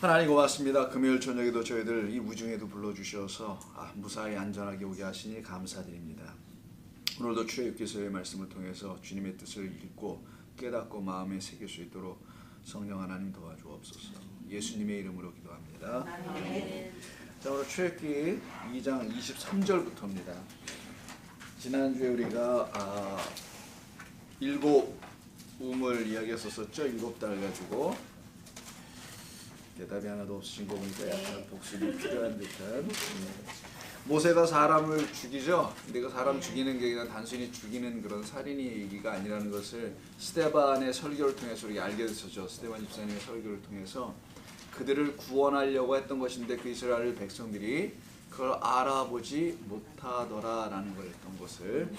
하나님 고맙습니다. 금요일 저녁에도 저희들 이 우중에도 불러주셔서 무사히 안전하게 오게 하시니 감사드립니다. 오늘도 출애굽기서의 말씀을 통해서 주님의 뜻을 읽고 깨닫고 마음에 새길 수 있도록 성령 하나님 도와주옵소서. 예수님의 이름으로 기도합니다. 아멘. 자, 오늘 출애굽기 2장 23절부터입니다. 지난주에 우리가 일곱 우물 이야기했었죠. 7달 가지고 대답이 하나도 없으신 거 보니까 약간 복습이 필요한 듯한. 모세가 사람을 죽이죠. 근데 그 사람 죽이는 게 그냥 단순히 죽이는 그런 살인이가 아니라는 것을 스데반의 설교를 통해서 우리가 알게 됐었죠. 스데반 집사님의 설교를 통해서 그들을 구원하려고 했던 것인데 그 이스라엘 백성들이 그걸 알아보지 못하더라라는 걸 했던 것을.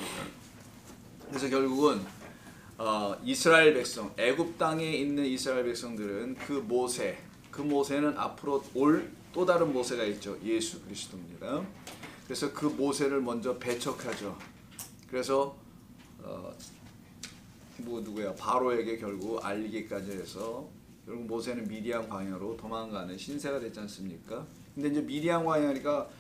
그래서 결국은 이스라엘 백성, 애굽 땅에 있는 이스라엘 백성들은 그 모세는 앞으로 올 또 다른 모세가 있죠. 예수 그리스도입니다. 그래서 그 모세를 먼저 배척하죠. 그래서 바로에게 결국 알리기까지 해서 결국 모세는 미디안 광야로 도망가는 신세가 됐지 않습니까? 근데 이제 미디안 광야니까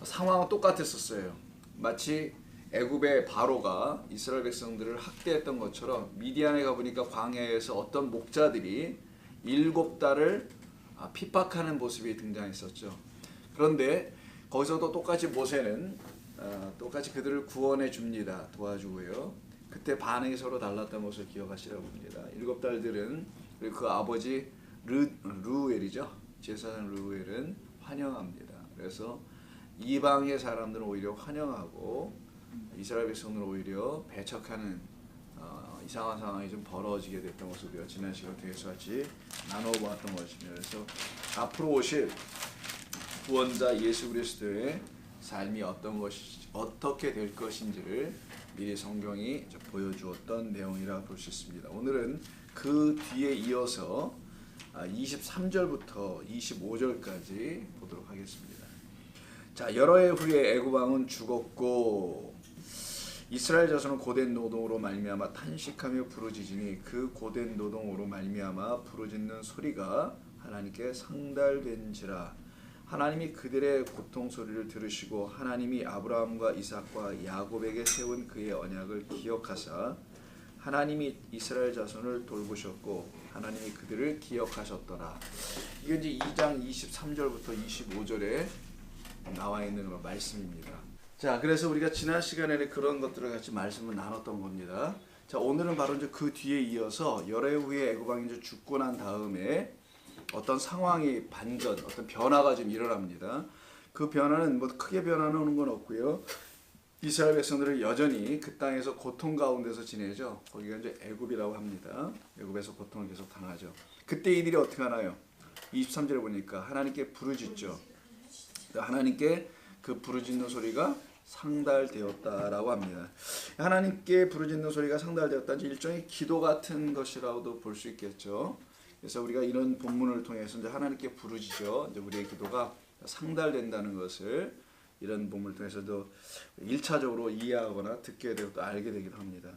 상황은 똑같았었어요. 마치 애굽의 바로가 이스라엘 백성들을 학대했던 것처럼 미디안에 가보니까 광야에서 어떤 목자들이 7달을 핍박하는 모습이 등장했었죠. 그런데 거기서도 똑같이 모세는 똑같이 그들을 구원해 줍니다. 도와주고요. 그때 반응이 서로 달랐던 것을 기억하시라고 합니다. 7달들은 그 아버지 르우엘이죠. 제사장 르우엘은 환영합니다. 그래서 이방의 사람들은 오히려 환영하고 이스라엘 백성들은 오히려 배척하는 이상한 상황이 좀 벌어지게 됐던 것을 우리가 지난 시간에 통해서 같이 나눠보았던 것입니다. 그래서 앞으로 오실 구원자 예수 그리스도의 삶이 어떻게 될 것인지를 미리 성경이 보여주었던 내용이라 볼 수 있습니다. 오늘은 그 뒤에 이어서 23절부터 25절까지 보도록 하겠습니다. 자, 여러 해 후에 애굽 왕은 죽었고 이스라엘 자손은 고된 노동으로 말미암아 탄식하며 부르짖으니 그 고된 노동으로 말미암아 부르짖는 소리가 하나님께 상달된지라. 하나님이 그들의 고통 소리를 들으시고 하나님이 아브라함과 이삭과 야곱에게 세운 그의 언약을 기억하사 하나님이 이스라엘 자손을 돌보셨고 하나님이 그들을 기억하셨더라. 이게 이제 2장 23절부터 25절에 나와 있는 그런 말씀입니다. 자, 그래서 우리가 지난 시간에 그런 것들을 같이 말씀을 나눴던 겁니다. 자, 오늘은 바로 이제 그 뒤에 이어서 열해 후에 애굽 왕이 이제 죽고 난 다음에 어떤 상황이 반전, 어떤 변화가 좀 일어납니다. 그 변화는 뭐 크게 변화는 오는 건 없고요. 이스라엘 백성들은 여전히 그 땅에서 고통 가운데서 지내죠. 거기가 이제 애굽이라고 합니다. 애굽에서 고통을 계속 당하죠. 그때 이들이 어떻게 하나요? 23절에 보니까 하나님께 부르짖죠. 하나님께 그 부르짖는 소리가 상달되었다라고 합니다. 하나님께 부르짖는 소리가 상달되었다는 일종의 기도 같은 것이라고도 볼 수 있겠죠. 그래서 우리가 이런 본문을 통해서 이제 하나님께 부르짖어 이제 우리의 기도가 상달된다는 것을 이런 본문을 통해서도 1차적으로 이해하거나 듣게 되고 또 알게 되기도 합니다.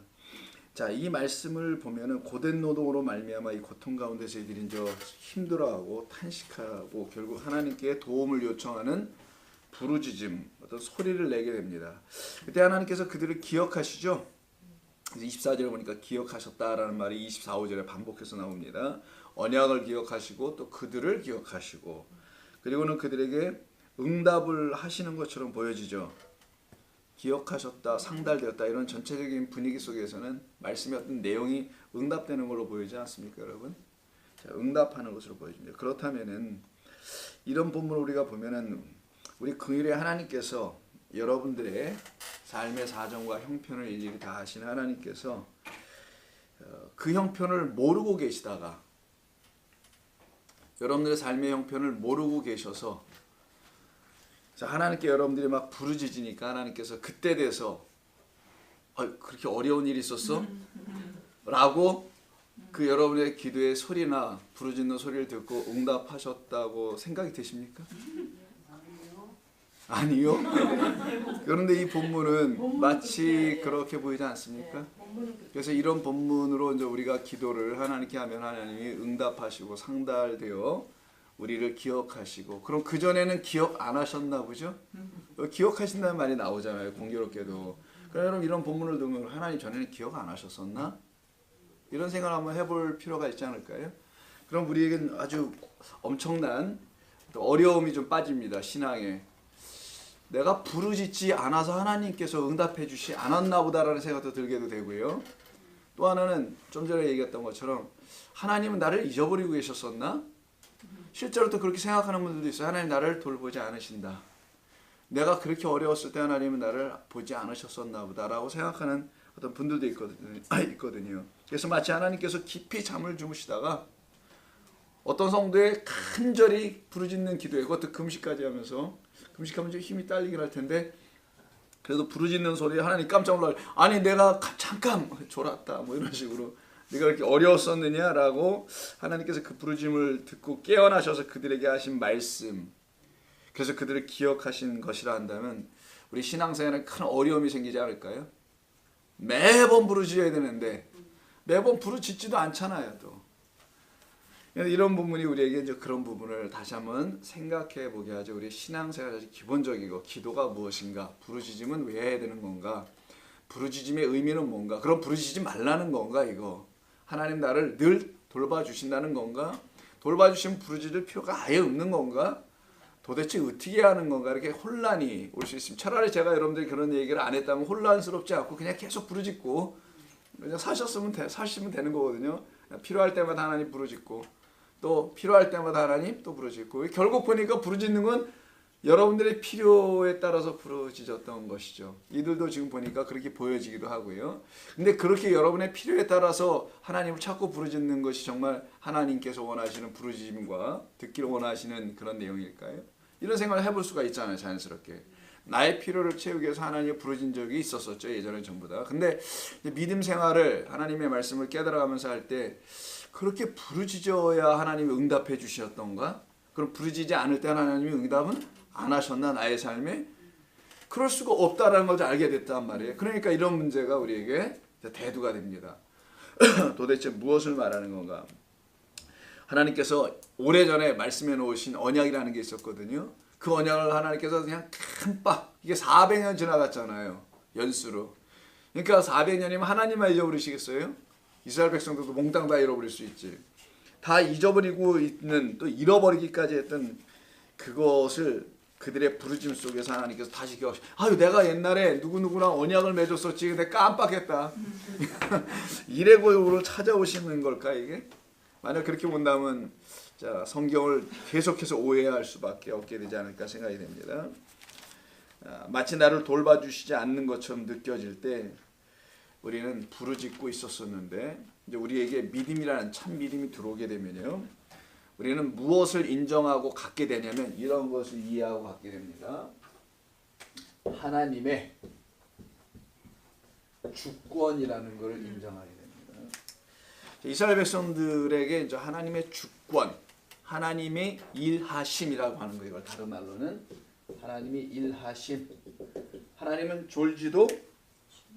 자, 이 말씀을 보면은 고된 노동으로 말미암아 이 고통 가운데서 이들이 이제 힘들어하고 탄식하고 결국 하나님께 도움을 요청하는 부르짖음, 어떤 소리를 내게 됩니다. 그때 하나님께서 그들을 기억하시죠. 24절에 보니까 기억하셨다라는 말이 24, 5절에 반복해서 나옵니다. 언약을 기억하시고 또 그들을 기억하시고 그리고는 그들에게 응답을 하시는 것처럼 보여지죠. 기억하셨다, 상달되었다 이런 전체적인 분위기 속에서는 말씀의 어떤 내용이 응답되는 걸로 보이지 않습니까, 여러분? 자, 응답하는 것으로 보여집니다. 그렇다면은 이런 본문을 우리가 보면은 우리 긍휼의 하나님께서 여러분들의 삶의 사정과 형편을 일일이 다 아시는 하나님께서 그 형편을 모르고 계시다가 여러분들의 삶의 형편을 모르고 계셔서 하나님께 여러분들이 막 부르짖으니까 하나님께서 그때 돼서 그렇게 어려운 일이 있었어? 라고 그 여러분의 기도의 소리나 부르짖는 소리를 듣고 응답하셨다고 생각이 되십니까? 아니요. 그런데 이 본문은 마치 그렇게 보이지 않습니까? 그래서 이런 본문으로 이제 우리가 기도를 하나님께 하면 하나님이 응답하시고 상달되어 우리를 기억하시고, 그럼 그전에는 기억 안 하셨나 보죠? 기억하신다는 말이 나오잖아요, 공교롭게도. 그럼 이런 본문을 들으면 하나님 전에는 기억 안 하셨었나? 이런 생각을 한번 해볼 필요가 있지 않을까요? 그럼 우리에겐 아주 엄청난 어려움이 좀 빠집니다, 신앙에. 내가 부르짖지 않아서 하나님께서 응답해 주시 않았나 보다라는 생각도 들게도 되고요. 또 하나는 좀 전에 얘기했던 것처럼 하나님은 나를 잊어버리고 계셨었나? 실제로 또 그렇게 생각하는 분들도 있어요. 하나님 나를 돌보지 않으신다. 내가 그렇게 어려웠을 때 하나님은 나를 보지 않으셨었나 보다라고 생각하는 어떤 분들도 있거든요. 그래서 마치 하나님께서 깊이 잠을 주무시다가 어떤 성도의 간절히 부르짖는 기도에, 그것도 금식까지 하면서, 금식하면 좀 힘이 딸리긴 할 텐데 그래도 부르짖는 소리에 하나님 깜짝 놀라요. 아니 내가 잠깐 졸았다 뭐 이런 식으로, 네가 그렇게 어려웠었느냐라고 하나님께서 그 부르짖음을 듣고 깨어나셔서 그들에게 하신 말씀, 그래서 그들을 기억하신 것이라 한다면 우리 신앙생활에 큰 어려움이 생기지 않을까요? 매번 부르짖어야 되는데 매번 부르짖지도 않잖아요. 또 이런 부분이 우리에게 이제 그런 부분을 다시 한번 생각해 보게 하죠. 우리 신앙생활 아주 기본적이고, 기도가 무엇인가, 부르짖음은 왜 해야 되는 건가, 부르짖음의 의미는 뭔가, 그럼 부르짖지 말라는 건가, 이거 하나님 나를 늘 돌봐주신다는 건가, 돌봐주시면 부르짖을 필요가 아예 없는 건가, 도대체 어떻게 하는 건가, 이렇게 혼란이 올 수 있습니다. 차라리 제가 여러분들이 그런 얘기를 안 했다면 혼란스럽지 않고 그냥 계속 부르짖고 그냥 사시면 되는 거거든요. 필요할 때마다 하나님 부르짖고 또 필요할 때마다 하나님 또 부르짖고, 결국 보니까 부르짖는 건 여러분들의 필요에 따라서 부르짖었던 것이죠. 이들도 지금 보니까 그렇게 보여지기도 하고요. 근데 그렇게 여러분의 필요에 따라서 하나님을 찾고 부르짖는 것이 정말 하나님께서 원하시는 부르짖음과 듣기를 원하시는 그런 내용일까요? 이런 생각을 해볼 수가 있잖아요, 자연스럽게. 나의 필요를 채우기 위해서 하나님을 부르짖은 적이 있었었죠, 예전에 전부 다. 근데 믿음 생활을, 하나님의 말씀을 깨달아가면서 할 때 그렇게 부르짖어야 하나님이 응답해 주셨던가? 그럼 부르짖지 않을 때 하나님이 응답은 안 하셨나, 나의 삶에? 그럴 수가 없다라는 것을 알게 됐단 말이에요. 그러니까 이런 문제가 우리에게 대두가 됩니다. 도대체 무엇을 말하는 건가? 하나님께서 오래전에 말씀해 놓으신 언약이라는 게 있었거든요. 그 언약을 하나님께서 그냥 깜빡, 이게 400년 지나갔잖아요, 연수로. 그러니까 400년이면 하나님만 잊어버리시겠어요? 이스라엘 백성들도 몽땅 다 잃어버릴 수 있지. 다 잊어버리고 있는, 또 잃어버리기까지 했던 그것을 그들의 부르짖음 속에서 하나님께서 다시 기억하시고, 아유 내가 옛날에 누구누구랑 언약을 맺었었지, 근데 깜빡했다. 이래고로 찾아오시는 걸까 이게? 만약 그렇게 본다면 자, 성경을 계속해서 오해할 수밖에 없게 되지 않을까 생각이 됩니다. 마치 나를 돌봐주시지 않는 것처럼 느껴질 때 우리는 부르짖고 있었었는데, 이제 우리에게 믿음이라는 참 믿음이 들어오게 되면요, 우리는 무엇을 인정하고 갖게 되냐면 이런 것을 이해하고 갖게 됩니다. 하나님의 주권이라는 것을 인정하게 됩니다. 이스라엘 백성들에게 이제 하나님의 주권, 하나님의 일하심이라고 하는 거예요. 이걸 다른 말로는 하나님의 일하심. 하나님은 졸지도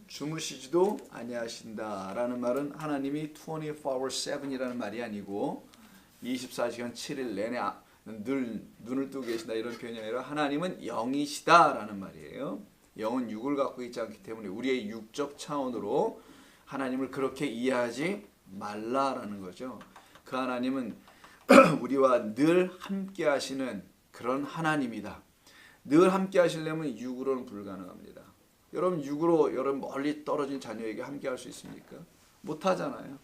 주무시지도 아니하신다라는 말은 하나님이 24/7이라는 말이 아니고 24시간 7일 내내 늘 눈을 뜨고 계신다 이런 표현이 아니라 하나님은 영이시다라는 말이에요. 영은 육을 갖고 있지 않기 때문에 우리의 육적 차원으로 하나님을 그렇게 이해하지 말라라는 거죠. 그 하나님은 우리와 늘 함께 하시는 그런 하나님이다. 늘 함께 하시려면 육으로는 불가능합니다. 여러분 육으로 여러분 멀리 떨어진 자녀에게 함께 할 수 있습니까? 못 하잖아요.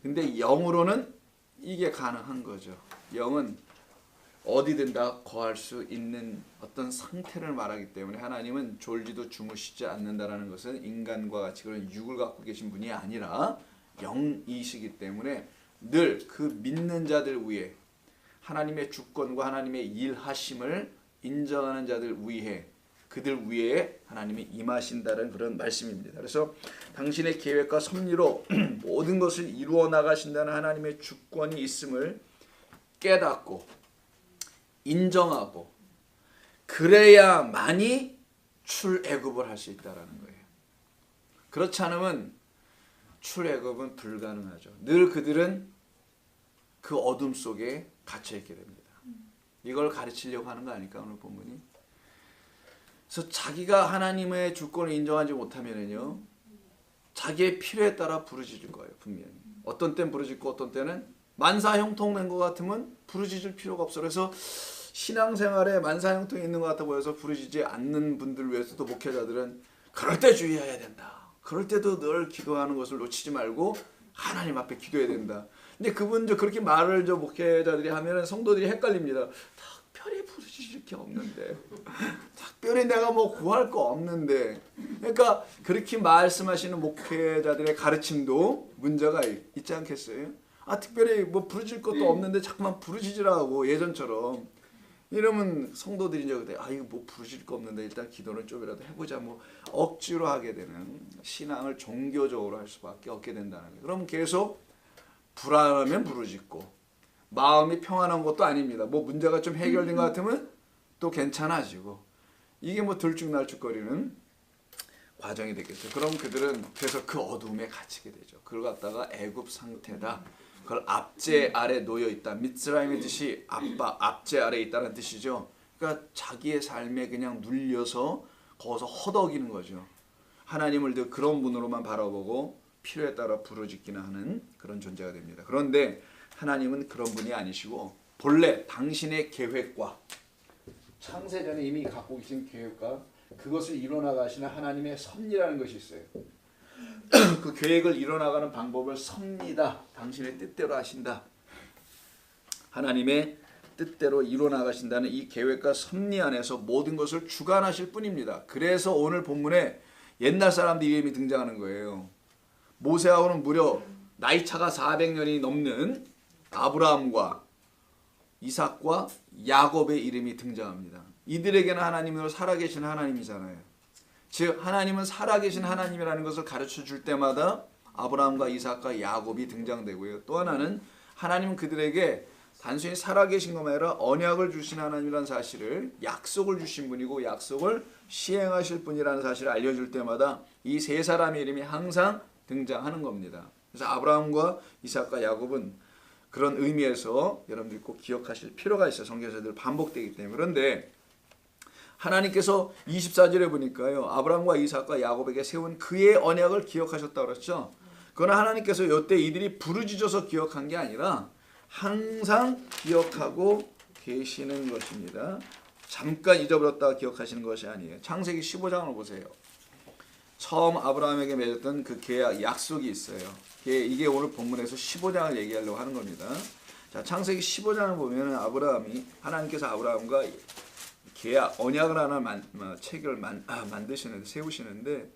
근데 영으로는 이게 가능한 거죠. 영은 어디든 다 거할 수 있는 어떤 상태를 말하기 때문에 하나님은 졸지도 주무시지 않는다라는 것은 인간과 같이 그런 육을 갖고 계신 분이 아니라 영이시기 때문에 늘 그 믿는 자들 위에 하나님의 주권과 하나님의 일하심을 인정하는 자들 위에, 그들 위에 하나님이 임하신다는 그런 말씀입니다. 그래서 당신의 계획과 섭리로 모든 것을 이루어 나가신다는 하나님의 주권이 있음을 깨닫고 인정하고 그래야만이 출애굽을 할 수 있다라는 거예요. 그렇지 않으면 출애굽은 불가능하죠. 늘 그들은 그 어둠 속에 갇혀 있게 됩니다. 이걸 가르치려고 하는 거 아닐까 오늘 본문이. 그래서 자기가 하나님의 주권을 인정하지 못하면은요, 자기의 필요에 따라 부르짖을 거예요. 분명히. 어떤 때는 부르짖고 어떤 때는 만사형통된 것 같으면 부르짖을 필요가 없어. 그래서 신앙생활에 만사형통이 있는 것 같아 보여서 부르짖지 않는 분들 위해서도 목회자들은 그럴 때 주의해야 된다. 그럴 때도 늘 기도하는 것을 놓치지 말고 하나님 앞에 기도해야 된다. 근데 그렇게 말을 목회자들이 하면 성도들이 헷갈립니다. 특별히 부르짖을 게 없는데, 특별히 내가 뭐 구할 거 없는데. 그러니까 그렇게 말씀하시는 목회자들의 가르침도 문제가 있지 않겠어요? 특별히 뭐 부르짖을 것도 없는데 자꾸만 부르짖으라고 예전처럼. 이러면 성도들이 이제 이거 뭐 부르짖을 거 없는데 일단 기도는 좀이라도 해보자, 뭐 억지로 하게 되는, 신앙을 종교적으로 할 수밖에 없게 된다는 거예요. 그럼 계속 불안하면 부르짖고, 마음이 평안한 것도 아닙니다. 뭐 문제가 좀 해결된 것 같으면 또 괜찮아지고, 이게 뭐 들쭉날쭉거리는 과정이 되겠죠. 그럼 그들은 그래서 그 어둠에 갇히게 되죠. 그걸 갖다가 애굽 상태다, 그걸 압제 아래 놓여 있다, 미스라임의 뜻이 압제 아래 있다는 뜻이죠. 그러니까 자기의 삶에 그냥 눌려서 거기서 허덕이는 거죠. 하나님을 늘 그런 분으로만 바라보고 필요에 따라 부르짖기는 하는 그런 존재가 됩니다. 그런데 하나님은 그런 분이 아니시고, 본래 당신의 계획과, 창세전에 이미 갖고 계신 계획과 그것을 이뤄나가시는 하나님의 섭리라는 것이 있어요. 그 계획을 이뤄나가는 방법을 섭니다. 당신의 뜻대로 하신다. 하나님의 뜻대로 이뤄나가신다는 이 계획과 섭리 안에서 모든 것을 주관하실 뿐입니다. 그래서 오늘 본문에 옛날 사람들 이름이 등장하는 거예요. 모세하고는 무려 나이차가 400년이 넘는 아브라함과 이삭과 야곱의 이름이 등장합니다. 이들에게는 하나님으로 살아계신 하나님이잖아요. 즉 하나님은 살아계신 하나님이라는 것을 가르쳐 줄 때마다 아브라함과 이삭과 야곱이 등장되고요. 또 하나는 하나님은 그들에게 단순히 살아계신 것만 아니라 언약을 주신 하나님이라는 사실을, 약속을 주신 분이고 약속을 시행하실 분이라는 사실을 알려줄 때마다 이 세 사람의 이름이 항상 등장하는 겁니다. 그래서 아브라함과 이삭과 야곱은 그런 의미에서 여러분들이 꼭 기억하실 필요가 있어요. 성경에서 늘 반복되기 때문에. 그런데 하나님께서 24절에 보니까요, 아브라함과 이삭과 야곱에게 세운 그의 언약을 기억하셨다고 그랬죠. 그건 하나님께서 이때 이들이 부르짖어서 기억한 게 아니라 항상 기억하고 계시는 것입니다. 잠깐 잊어버렸다가 기억하시는 것이 아니에요. 창세기 15장을 보세요. 처음 아브라함에게 맺었던 그 계약, 약속이 있어요. 이게 오늘 본문에서 15장을 얘기하려고 하는 겁니다. 자, 창세기 15장을 보면 하나님께서 아브라함과 계약, 언약을 하나 체결 만드시는데, 세우시는데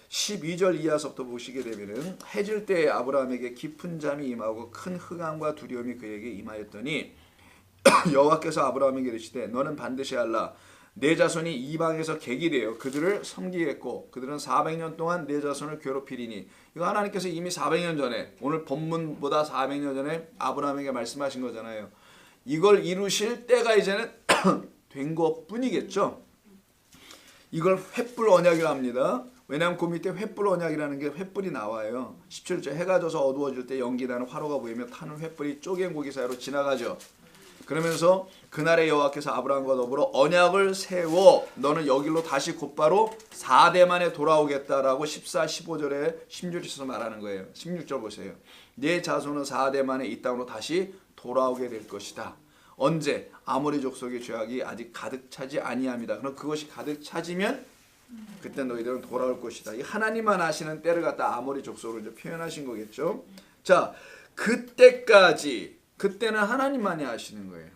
12절 이하서부터 보시게 되면은 해질 때 아브라함에게 깊은 잠이 임하고 큰 흑암과 두려움이 그에게 임하였더니 여호와께서 아브라함에게 이르시되 너는 반드시 알라 내 자손이 이방에서 객이 되어 그들을 섬기겠고 그들은 400년 동안 내 자손을 괴롭히리니. 이거 하나님께서 이미 400년 전에, 오늘 본문보다 400년 전에 아브라함에게 말씀하신 거잖아요. 이걸 이루실 때가 이제는 된 것뿐이겠죠. 이걸 횃불 언약이라 합니다. 왜냐하면 그 밑에 횃불 언약이라는 게 횃불이 나와요. 17절 해가 져서 어두워질 때 연기나는 화로가 보이며 타는 횃불이 쪼갠 고기 사이로 지나가죠. 그러면서 그날에 여호와께서 아브라함과 더불어 언약을 세워 너는 여기로 다시 곧바로 4대 만에 돌아오겠다라고 14, 15절에 16절에서 말하는 거예요. 16절 보세요. 네 자손은 4대 만에 이 땅으로 다시 돌아오게 될 것이다. 언제? 아모리 족속의 죄악이 아직 가득 차지 아니함이다. 그럼 그것이 가득 차지면 그때 너희들은 돌아올 것이다. 이 하나님만 아시는 때를 갖다 아모리 족속으로 이제 표현하신 거겠죠. 자, 그때는 하나님만이 아시는 거예요.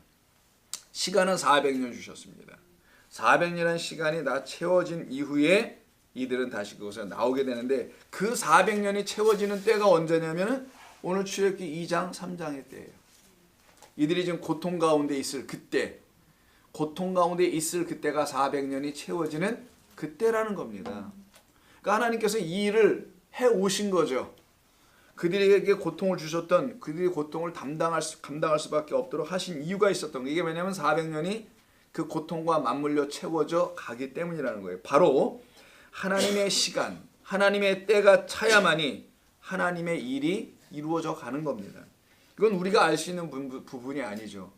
시간은 400년 주셨습니다. 400년의 시간이 다 채워진 이후에 이들은 다시 그곳에 나오게 되는데, 그 400년이 채워지는 때가 언제냐면은 오늘 출애굽기 2장 3장의 때예요. 이들이 지금 고통 가운데 있을 그때, 고통 가운데 있을 그때가 400년이 채워지는 그때라는 겁니다. 그러니까 하나님께서 이 일을 해 오신 거죠. 그들에게 고통을 주셨던, 그들이 고통을 감당할 수밖에 없도록 하신 이유가 있었던 거예요. 이게 왜냐하면 400년이 그 고통과 맞물려 채워져 가기 때문이라는 거예요. 바로 하나님의 시간, 하나님의 때가 차야만이 하나님의 일이 이루어져 가는 겁니다. 이건 우리가 알 수 있는 부분이 아니죠.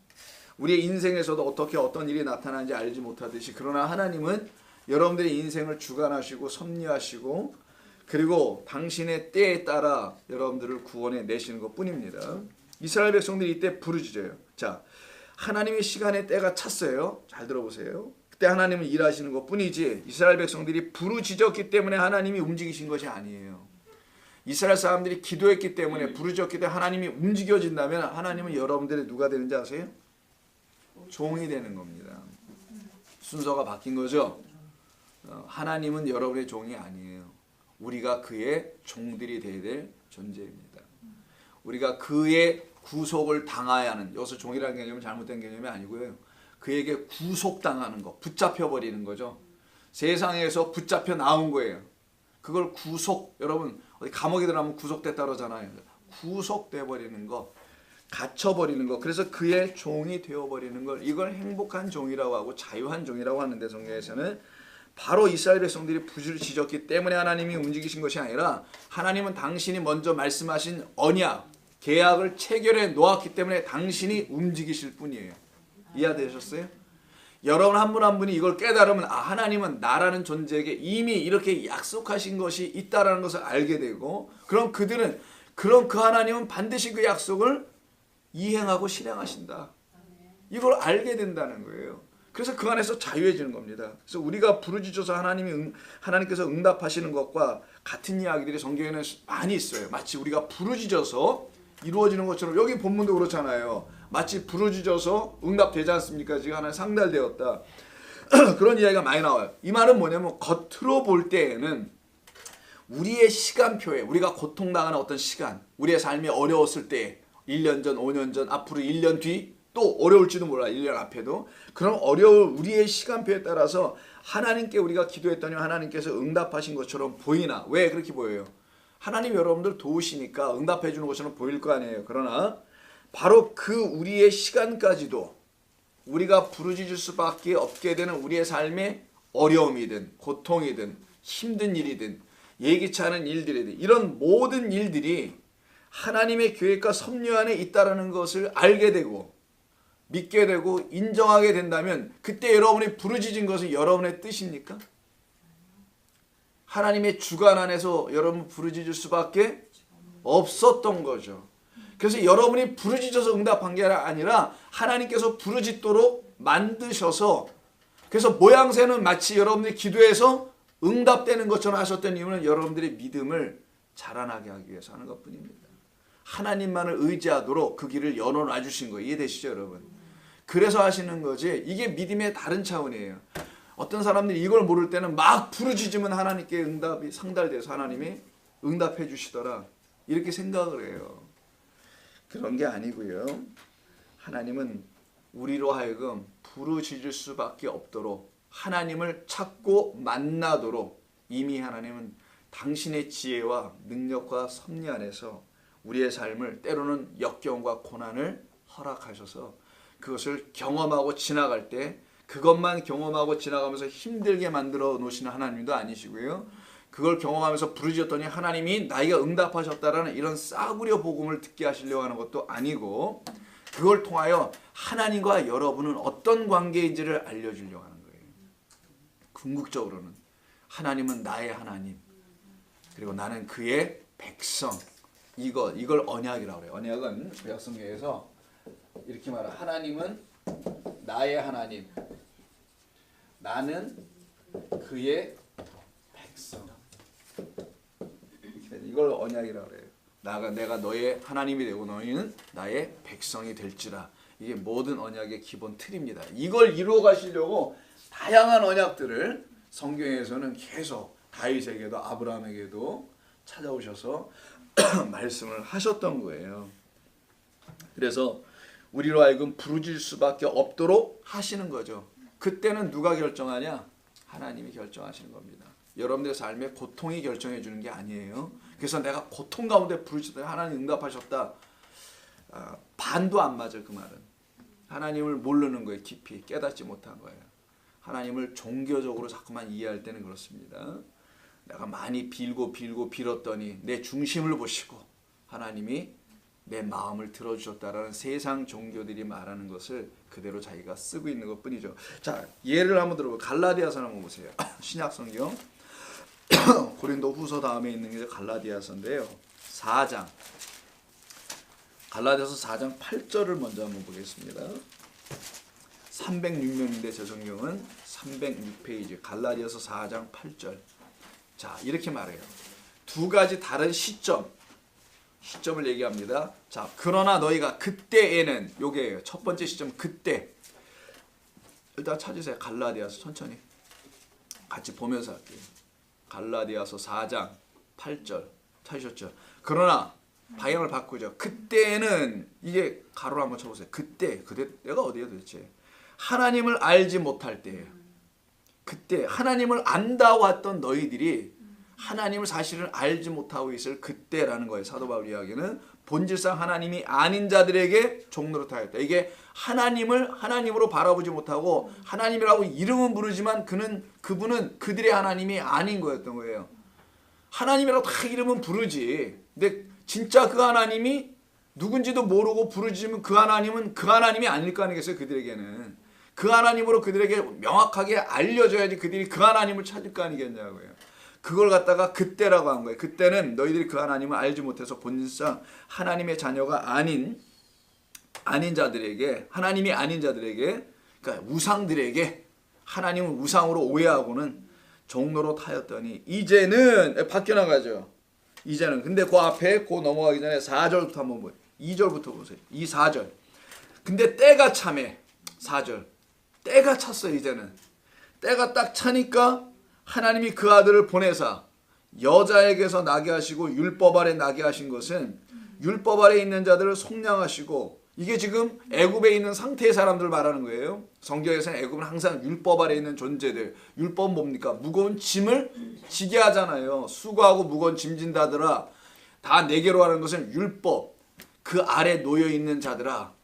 우리의 인생에서도 어떻게 어떤 일이 나타나는지 알지 못하듯이 그러나 하나님은 여러분들의 인생을 주관하시고 섭리하시고 그리고 당신의 때에 따라 여러분들을 구원해 내시는 것뿐입니다. 이스라엘 백성들이 이때 부르짖어요. 자, 하나님의 시간의 때가 찼어요. 잘 들어보세요. 그때 하나님은 일하시는 것뿐이지 이스라엘 백성들이 부르짖었기 때문에 하나님이 움직이신 것이 아니에요. 이스라엘 사람들이 기도했기 때문에 부르짖었기 때문에 하나님이 움직여진다면 하나님은 여러분들의 누가 되는지 아세요? 종이 되는 겁니다. 순서가 바뀐 거죠. 하나님은 여러분의 종이 아니에요. 우리가 그의 종들이 되어야 될 존재입니다. 우리가 그의 구속을 당해야 하는, 여기서 종이라는 개념은 잘못된 개념이 아니고요. 그에게 구속당하는 거, 붙잡혀버리는 거죠. 세상에서 붙잡혀 나온 거예요. 그걸 구속, 여러분 어디 감옥에 들어가면 구속됐다 그러잖아요. 구속돼 버리는 거, 갇혀버리는 거, 그래서 그의 종이 되어버리는 걸, 이걸 행복한 종이라고 하고 자유한 종이라고 하는데 성경에서는 바로 이스라엘 백성들이 부르짖었기 때문에 하나님이 움직이신 것이 아니라 하나님은 당신이 먼저 말씀하신 언약, 계약을 체결해 놓았기 때문에 당신이 움직이실 뿐이에요. 이해되셨어요? 여러분 한 분 한 분이 이걸 깨달으면 하나님은 나라는 존재에게 이미 이렇게 약속하신 것이 있다라는 것을 알게 되고 그럼 그들은 그럼 그 하나님은 반드시 그 약속을 이행하고 실행하신다. 이걸 알게 된다는 거예요. 그래서 그 안에서 자유해지는 겁니다. 그래서 우리가 부르짖어서 하나님께서 응답하시는 것과 같은 이야기들이 성경에는 많이 있어요. 마치 우리가 부르짖어서 이루어지는 것처럼 여기 본문도 그렇잖아요. 마치 부르짖어서 응답되지 않습니까? 지금 하나 상달되었다. 그런 이야기가 많이 나와요. 이 말은 뭐냐면 겉으로 볼 때에는 우리의 시간표에 우리가 고통당하는 어떤 시간, 우리의 삶이 어려웠을 때 1년 전, 5년 전, 앞으로 1년 뒤 또 어려울지도 몰라. 1년 앞에도. 그럼 어려울 우리의 시간표에 따라서 하나님께 우리가 기도했더니 하나님께서 응답하신 것처럼 보이나? 왜 그렇게 보여요? 하나님 여러분들 도우시니까 응답해 주는 것처럼 보일 거 아니에요. 그러나 바로 그 우리의 시간까지도 우리가 부르짖을 수밖에 없게 되는 우리의 삶의 어려움이든 고통이든 힘든 일이든 예기치 않은 일들이든 이런 모든 일들이 하나님의 계획과 섭리 안에 있다는 것을 알게 되고 믿게 되고 인정하게 된다면 그때 여러분이 부르짖은 것은 여러분의 뜻입니까? 하나님의 주관 안에서 여러분 부르짖을 수밖에 없었던 거죠. 그래서 여러분이 부르짖어서 응답한 게 아니라 하나님께서 부르짖도록 만드셔서 그래서 모양새는 마치 여러분들이 기도해서 응답되는 것처럼 하셨던 이유는 여러분들의 믿음을 자라나게 하기 위해서 하는 것뿐입니다. 하나님만을 의지하도록 그 길을 열어놔 주신 거예요. 이해되시죠 여러분? 그래서 하시는 거지 이게 믿음의 다른 차원이에요. 어떤 사람들이 이걸 모를 때는 막 부르짖으면 하나님께 응답이 상달돼서 하나님이 응답해 주시더라 이렇게 생각을 해요. 그런 게 아니고요. 하나님은 우리로 하여금 부르짖을 수밖에 없도록 하나님을 찾고 만나도록 이미 하나님은 당신의 지혜와 능력과 섭리 안에서 우리의 삶을 때로는 역경과 고난을 허락하셔서 그것을 경험하고 지나갈 때 그것만 경험하고 지나가면서 힘들게 만들어 놓으시는 하나님도 아니시고요. 그걸 경험하면서 부르짖었더니 하나님이 나이가 응답하셨다라는 이런 싸구려 복음을 듣게 하시려고 하는 것도 아니고 그걸 통하여 하나님과 여러분은 어떤 관계인지를 알려주려고 하는 거예요. 궁극적으로는 하나님은 나의 하나님 그리고 나는 그의 백성 이걸 언약이라고 해요. 언약은 구약성경에서 이렇게 말해요. 하나님은 나의 하나님 나는 그의 백성 이걸 언약이라고 해요. 내가 너의 하나님이 되고 너희는 나의 백성이 될지라. 이게 모든 언약의 기본 틀입니다. 이걸 이루어 가시려고 다양한 언약들을 성경에서는 계속 다윗에게도 아브라함에게도 찾아오셔서 말씀을 하셨던 거예요. 그래서 우리로 하여금 부르짖을 수밖에 없도록 하시는 거죠. 그때는 누가 결정하냐? 하나님이 결정하시는 겁니다. 여러분들의 삶에 고통이 결정해 주는 게 아니에요. 그래서 내가 고통 가운데 부르짖더니 하나님 응답하셨다. 반도 안 맞아요. 그 말은. 하나님을 모르는 거예요. 깊이 깨닫지 못한 거예요. 하나님을 종교적으로 자꾸만 이해할 때는 그렇습니다. 내가 많이 빌었더니 내 중심을 보시고 하나님이 내 마음을 들어주셨다라는 세상 종교들이 말하는 것을 그대로 자기가 쓰고 있는 것뿐이죠. 자, 예를 한번 들어보세요. 갈라디아서 한번 보세요. 신약 성경 고린도 후서 다음에 있는 게 갈라디아서인데요. 4장 갈라디아서 4장 8절을 먼저 한번 보겠습니다. 306면인데 제 성경은 306페이지 갈라디아서 4장 8절. 자, 이렇게 말해요. 두 가지 다른 시점을 얘기합니다. 자, 그러나 너희가 그때에는, 요게예요. 첫 번째 시점 그때. 일단 찾으세요. 갈라디아서 천천히 같이 보면서 할게요. 갈라디아서 4장 8절 찾으셨죠? 그러나 방향을 바꾸죠. 그때는, 이게 가로로 한번 쳐보세요. 그때가 어디예요 도대체? 하나님을 알지 못할 때, 그때 하나님을 안다 왔던 너희들이 하나님을 사실은 알지 못하고 있을 그때라는 거예요. 사도 바울 이야기는 본질상 하나님이 아닌 자들에게 종로로 타였다. 이게 하나님을 하나님으로 바라보지 못하고 하나님이라고 이름은 부르지만 그분은 그들의 하나님이 아닌 거였던 거예요. 하나님이라고 다 이름은 부르지. 근데 진짜 그 하나님이 누군지도 모르고 부르지면 그 하나님은 그 하나님이 아닐 거 아니겠어요. 그들에게는. 그 하나님으로 그들에게 명확하게 알려줘야지 그들이 그 하나님을 찾을 거 아니겠냐고요. 그걸 갖다가 그때라고 한 거예요. 그때는 너희들이 그 하나님을 알지 못해서 본질상 하나님의 자녀가 아닌 자들에게, 하나님이 아닌 자들에게, 그러니까 우상들에게 하나님을 우상으로 오해하고는 종로로 타였더니 이제는 바뀌어 나가죠. 이제는 근데 그 앞에 넘어가기 전에 4절부터 한번 보세요. 2절부터 보세요. 이 4절. 근데 때가 차매. 4절. 때가 찼어요. 이제는 때가 딱 차니까 하나님이 그 아들을 보내사 여자에게서 나게 하시고 율법 아래 나게 하신 것은 율법 아래 있는 자들을 속량하시고, 이게 지금 애굽에 있는 상태의 사람들 말하는 거예요. 성경에서는 애굽은 항상 율법 아래 있는 존재들. 율법은 뭡니까? 무거운 짐을 지게 하잖아요. 수고하고 무거운 짐 진다더라. 다 내게로 하는 것은 율법. 그 아래 놓여 있는 자들아.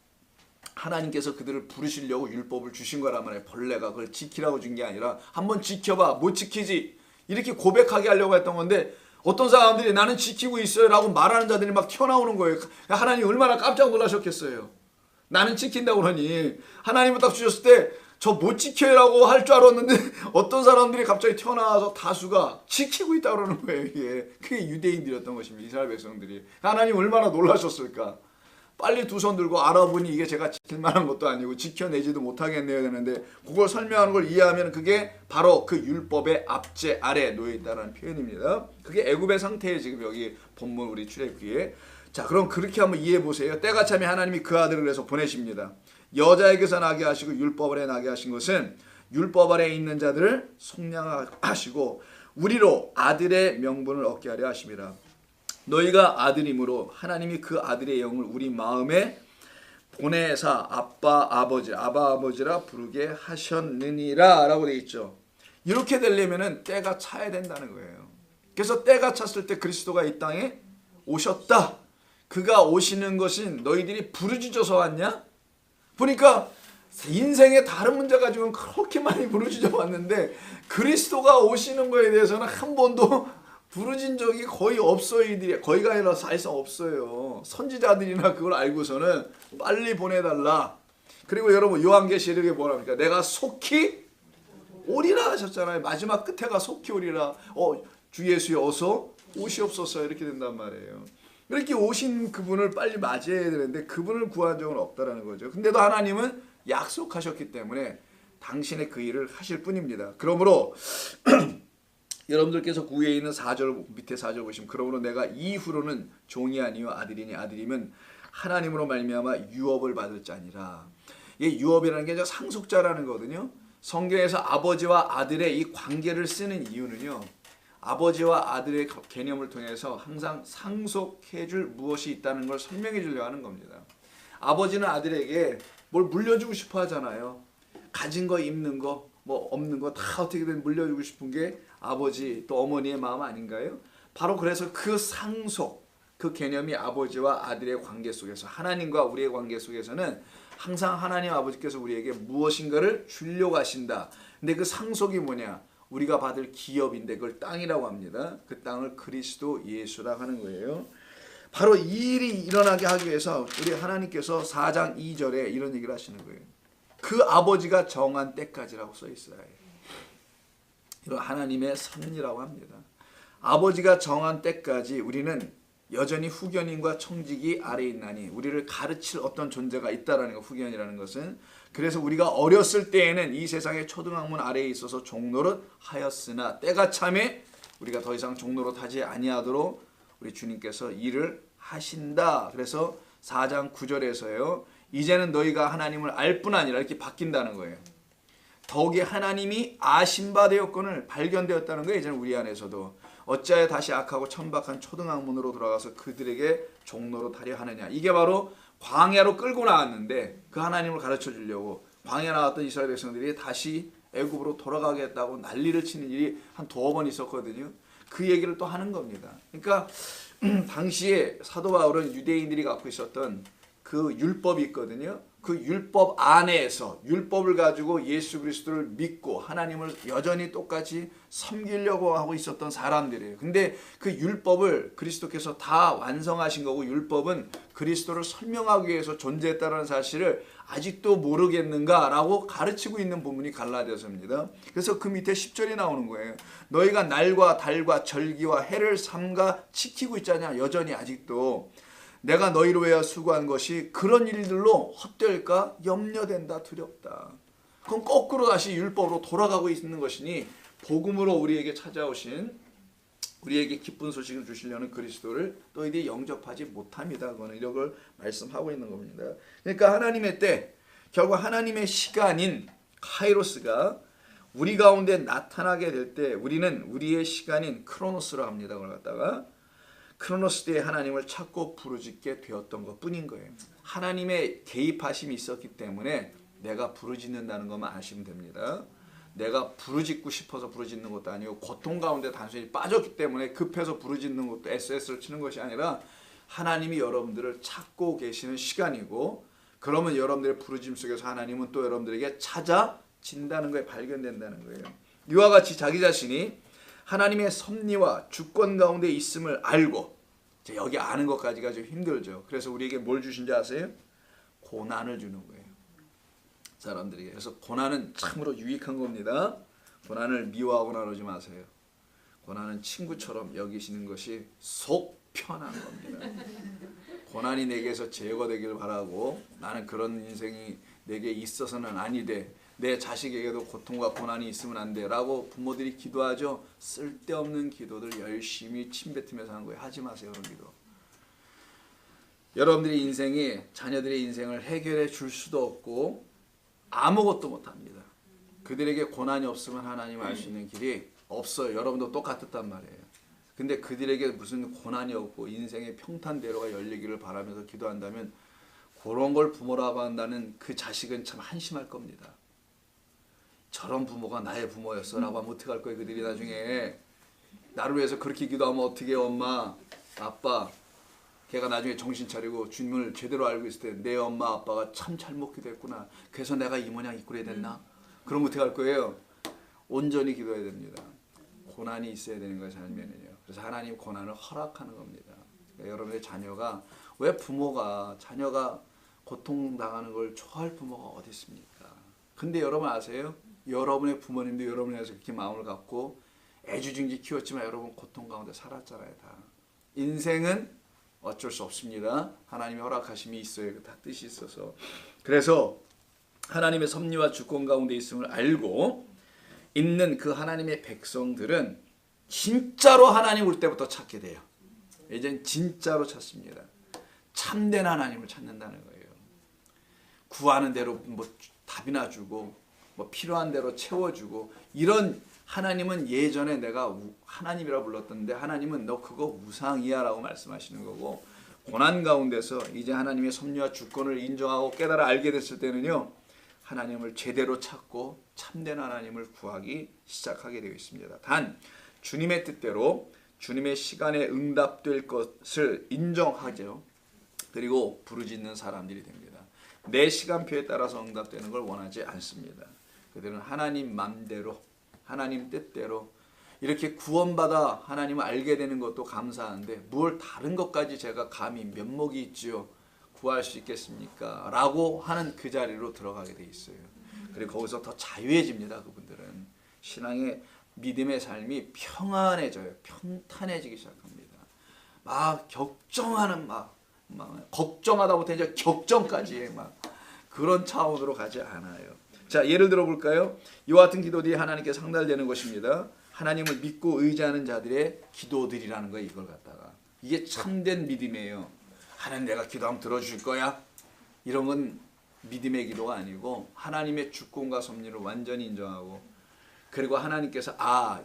하나님께서 그들을 부르시려고 율법을 주신 거란 말이에요. 벌레가 그걸 지키라고 준 게 아니라 한번 지켜봐. 못 지키지. 이렇게 고백하게 하려고 했던 건데, 어떤 사람들이 나는 지키고 있어요 라고 말하는 자들이 막 튀어나오는 거예요. 하나님 얼마나 깜짝 놀라셨겠어요. 나는 지킨다고 그러니. 하나님을 딱 주셨을 때 저 못 지켜요 라고 할 줄 알았는데 어떤 사람들이 갑자기 튀어나와서 다수가 지키고 있다고 그러는 거예요. 이게. 그게 유대인들이었던 것입니다. 이스라엘 백성들이. 하나님 얼마나 놀라셨을까. 빨리 두 손 들고 알아보니 이게 제가 지킬 만한 것도 아니고 지켜내지도 못하겠네요 되는데, 그걸 설명하는 걸 이해하면 그게 바로 그 율법의 압제 아래 놓여 있다는 표현입니다. 그게 애굽의 상태에 지금 여기 본문 우리 출애굽기에. 자, 그럼 그렇게 한번 이해해 보세요. 때가 차면 하나님이 그 아들을 해서 보내십니다. 여자에게서 나게 하시고 율법 아래 나게 하신 것은 율법 아래 있는 자들을 속량하시고 우리로 아들의 명분을 얻게 하려 하심이라. 너희가 아들이므로 하나님이 그 아들의 영을 우리 마음에 보내사 아빠 아버지라 부르게 하셨느니라 라고 되어 있죠. 이렇게 되려면은 때가 차야 된다는 거예요. 그래서 때가 찼을 때 그리스도가 이 땅에 오셨다. 그가 오시는 것은 너희들이 부르짖어서 왔냐? 보니까 인생에 다른 문제 가지고는 그렇게 많이 부르짖어 왔는데 그리스도가 오시는 거에 대해서는 한 번도 부르진 적이 거의 없어요. 이들이 거의가 아니라 사실상 없어요. 선지자들이나 그걸 알고서는 빨리 보내달라. 그리고 여러분 요한계시록에 뭐랍니까? 내가 속히 오리라 하셨잖아요. 마지막 끝에가 속히 오리라. 주 예수여 어서 오시옵소서 이렇게 된단 말이에요. 이렇게 오신 그분을 빨리 맞이해야 되는데 그분을 구한 적은 없다라는 거죠. 근데도 하나님은 약속하셨기 때문에 당신의 그 일을 하실 뿐입니다. 그러므로 여러분들께서 구에 있는 4절 밑에 4절 보시면, 그러므로 내가 이후로는 종이 아니요 아들이니 아들이면 하나님으로 말미암아 유업을 받을 자니라. 이 유업이라는 게 상속자라는 거거든요. 성경에서 아버지와 아들의 이 관계를 쓰는 이유는요, 아버지와 아들의 개념을 통해서 항상 상속해줄 무엇이 있다는 걸 설명해 주려고 하는 겁니다. 아버지는 아들에게 뭘 물려주고 싶어 하잖아요. 가진 거, 입는 거, 뭐 없는 거 다 어떻게든 물려주고 싶은 게 아버지 또 어머니의 마음 아닌가요? 바로 그래서 그 상속, 그 개념이 아버지와 아들의 관계 속에서, 하나님과 우리의 관계 속에서는 항상 하나님 아버지께서 우리에게 무엇인가를 주려고 하신다. 근데 그 상속이 뭐냐? 우리가 받을 기업인데 그걸 땅이라고 합니다. 그 땅을 그리스도 예수라고 하는 거예요. 바로 이 일이 일어나게 하기 위해서 우리 하나님께서 4장 2절에 이런 얘기를 하시는 거예요. 그 아버지가 정한 때까지라고 써 있어요. 이런 하나님의 섭리라고 합니다. 아버지가 정한 때까지 우리는 여전히 후견인과 청지기 아래에 있나니, 우리를 가르칠 어떤 존재가 있다라는 거, 후견이라는 것은. 그래서 우리가 어렸을 때에는 이 세상의 초등학문 아래에 있어서 종노릇 하였으나 때가 참에 우리가 더 이상 종노릇 하지 아니하도록 우리 주님께서 일을 하신다. 그래서 4장 9절에서요. 이제는 너희가 하나님을 알 뿐 아니라 이렇게 바뀐다는 거예요. 더욱이 하나님이 아신 바 되었거늘 발견되었다는 거예요. 이제는 우리 안에서도. 어찌하여 다시 악하고 천박한 초등학문으로 돌아가서 그들에게 종로로 타려 하느냐. 이게 바로 광야로 끌고 나왔는데 그 하나님을 가르쳐 주려고 광야 나왔던 이스라엘 백성들이 다시 애굽으로 돌아가겠다고 난리를 치는 일이 한 2번 있었거든요. 그 얘기를 또 하는 겁니다. 그러니까 당시에 사도 바울은 유대인들이 갖고 있었던 그 율법이 있거든요. 그 율법 안에서 율법을 가지고 예수 그리스도를 믿고 하나님을 여전히 똑같이 섬기려고 하고 있었던 사람들이에요. 근데 그 율법을 그리스도께서 다 완성하신 거고, 율법은 그리스도를 설명하기 위해서 존재했다는 사실을 아직도 모르겠는가라고 가르치고 있는 부분이 갈라디아서입니다. 그래서 그 밑에 10절이 나오는 거예요. 너희가 날과 달과 절기와 해를 삼가 지키고 있잖냐. 여전히 아직도 내가 너희로 위하여 수고한 것이 그런 일들로 헛될까 염려된다, 두렵다. 그럼 거꾸로 다시 율법으로 돌아가고 있는 것이니, 복음으로 우리에게 찾아오신, 우리에게 기쁜 소식을 주시려는 그리스도를 너희들이 영접하지 못합니다. 그거는 이런 걸 말씀하고 있는 겁니다. 그러니까 하나님의 때, 결국 하나님의 시간인 카이로스가 우리 가운데 나타나게 될 때 우리는 우리의 시간인 크로노스로 합니다. 그걸 갖다가 크로노스 때에 하나님을 찾고 부르짖게 되었던 것 뿐인 거예요. 하나님의 개입하심이 있었기 때문에 내가 부르짖는다는 것만 아시면 됩니다. 내가 부르짖고 싶어서 부르짖는 것도 아니고, 고통 가운데 단순히 빠졌기 때문에 급해서 부르짖는 것도 SS를 치는 것이 아니라 하나님이 여러분들을 찾고 계시는 시간이고, 그러면 여러분들의 부르짖음 속에서 하나님은 또 여러분들에게 찾아진다는 거에 발견된다는 거예요. 이와 같이 자기 자신이 하나님의 섭리와 주권 가운데 있음을 알고, 여기 아는 것까지가 좀 힘들죠. 그래서 우리에게 뭘 주신지 아세요? 고난을 주는 거예요. 사람들에게. 그래서 고난은 참으로 유익한 겁니다. 고난을 미워하고 나누지 마세요. 고난은 친구처럼 여기시는 것이 속 편한 겁니다. 고난이 내게서 제거되기를 바라고, 나는 그런 인생이 내게 있어서는 아니되 내 자식에게도 고통과 고난이 있으면 안 돼 라고 부모들이 기도하죠. 쓸데없는 기도들 열심히 침뱉으면서 하는 거예요. 하지 마세요. 그런 기도. 여러분들의 인생이 자녀들의 인생을 해결해 줄 수도 없고 아무것도 못합니다. 그들에게 고난이 없으면 하나님 알 수 있는 길이 없어요. 여러분도 똑같았단 말이에요. 근데 그들에게 무슨 고난이 없고 인생의 평탄대로가 열리기를 바라면서 기도한다면, 그런 걸 부모라고 한다는 그 자식은 참 한심할 겁니다. 저런 부모가 나의 부모였어 라고 하면 어떡할 거예요. 그들이 나중에 나를 위해서 그렇게 기도하면 어떻게 해요. 엄마 아빠, 걔가 나중에 정신 차리고 주님을 제대로 알고 있을 때 내 엄마 아빠가 참 잘못 기도했구나, 그래서 내가 이 모양 이 꼴이 됐나, 그럼 어떻게 할 거예요. 온전히 기도해야 됩니다. 고난이 있어야 되는 거예요. 살면은요. 그래서 하나님 고난을 허락하는 겁니다. 그러니까 여러분의 자녀가, 왜 부모가 자녀가 고통당하는 걸 좋아할 부모가 어디 있습니까? 근데 여러분 아세요? 여러분의 부모님도 여러분에 대해서 그렇게 마음을 갖고 애지중지 키웠지만 여러분 고통 가운데 살았잖아요. 다. 인생은 어쩔 수 없습니다. 하나님의 허락하심이 있어요. 다 뜻이 있어서. 그래서 하나님의 섭리와 주권 가운데 있음을 알고 있는 그 하나님의 백성들은 진짜로 하나님 올 때부터 찾게 돼요. 이젠 진짜로 찾습니다. 참된 하나님을 찾는다는 거예요. 구하는 대로 뭐 답이나 주고 뭐 필요한 대로 채워주고, 이런 하나님은 예전에 내가 하나님이라 불렀던데 하나님은 너 그거 우상이야 라고 말씀하시는 거고, 고난 가운데서 이제 하나님의 섭리와 주권을 인정하고 깨달아 알게 됐을 때는요, 하나님을 제대로 찾고 참된 하나님을 구하기 시작하게 되어 있습니다. 단 주님의 뜻대로 주님의 시간에 응답될 것을 인정하죠. 그리고 부르짖는 사람들이 됩니다. 내 시간표에 따라서 응답되는 걸 원하지 않습니다. 그들은 하나님 맘대로, 하나님 뜻대로. 이렇게 구원받아 하나님을 알게 되는 것도 감사한데 뭘 다른 것까지 제가 감히 면목이 있지요 구할 수 있겠습니까? 라고 하는 그 자리로 들어가게 돼 있어요. 그리고 거기서 더 자유해집니다. 그분들은 신앙의 믿음의 삶이 평안해져요. 평탄해지기 시작합니다. 막 걱정하는 막 걱정하다부터 이제 격정까지 막 그런 차원으로 가지 않아요. 자, 예를 들어 볼까요? 이와 같은 기도들이 하나님께 상달되는 것입니다. 하나님을 믿고 의지하는 자들의 기도들이라는 거예요. 이걸 갖다가 이게 참된 믿음이에요. 하나님 내가 기도하면 들어주실 거야? 이런 건 믿음의 기도가 아니고 하나님의 주권과 섭리를 완전히 인정하고 그리고 하나님께서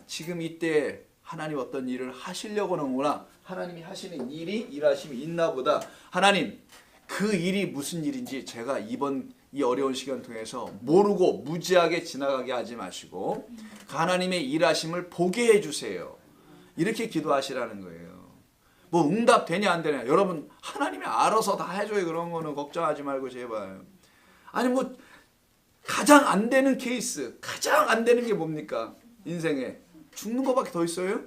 지금 이때 하나님 어떤 일을 하시려고 하는구나. 하나님이 하시는 일이 일하심이 있나 보다. 하나님 그 일이 무슨 일인지 제가 이번 이 어려운 시간 통해서 모르고 무지하게 지나가게 하지 마시고 하나님의 일하심을 보게 해주세요. 이렇게 기도하시라는 거예요. 뭐 응답 되냐 안 되냐 여러분 하나님이 알아서 다 해줘요. 그런 거는 걱정하지 말고 제발. 아니 뭐 가장 안 되는 케이스 가장 안 되는 게 뭡니까? 인생에 죽는 거밖에 더 있어요?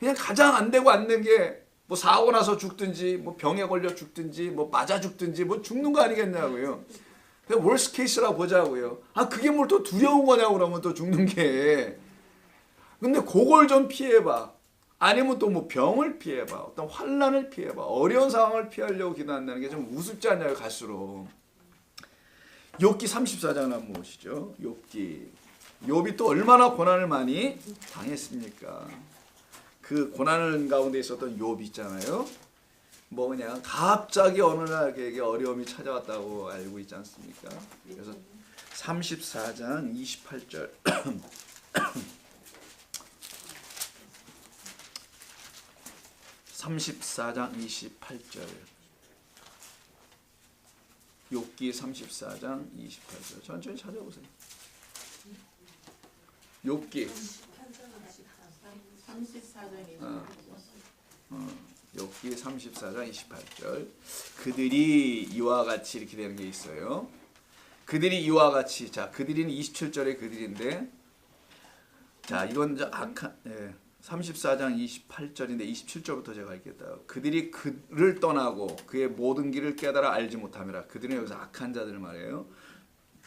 그냥 가장 안 되고 안 된 게 뭐 사고 나서 죽든지 뭐 병에 걸려 죽든지 뭐 맞아 죽든지 뭐 죽는 거 아니겠냐고요. 그냥 월스 케이스라고 보자고요. 그게 뭘 또 두려운 거냐고 그러면 또 죽는 게. 근데 그걸 좀 피해봐. 아니면 또 뭐 병을 피해봐. 어떤 환난을 피해봐. 어려운 상황을 피하려고 기도한다는 게 좀 우습지 않냐고 갈수록. 욥기 34장 한번 보시죠. 욥이 또 얼마나 고난을 많이 당했습니까? 그 고난 가운데 있었던 욥 있잖아요. 뭐 그냥 갑자기 어느 날 그에게 어려움이 찾아왔다고 알고 있지 않습니까? 그래서 34장 28절 34장 28절 욥기 34장 28절 천천히 찾아보세요. 욥기 욥기 34장 28절 그들이 이와 같이 이렇게 되는 게 있어요. 그들이 이와 같이 그들이는 27절의 그들인데 이건 34장 28절인데 27절부터 제가 읽겠다. 그들이 그를 떠나고 그의 모든 길을 깨달아 알지 못함이라. 그들은 여기서 악한 자들을 말해요.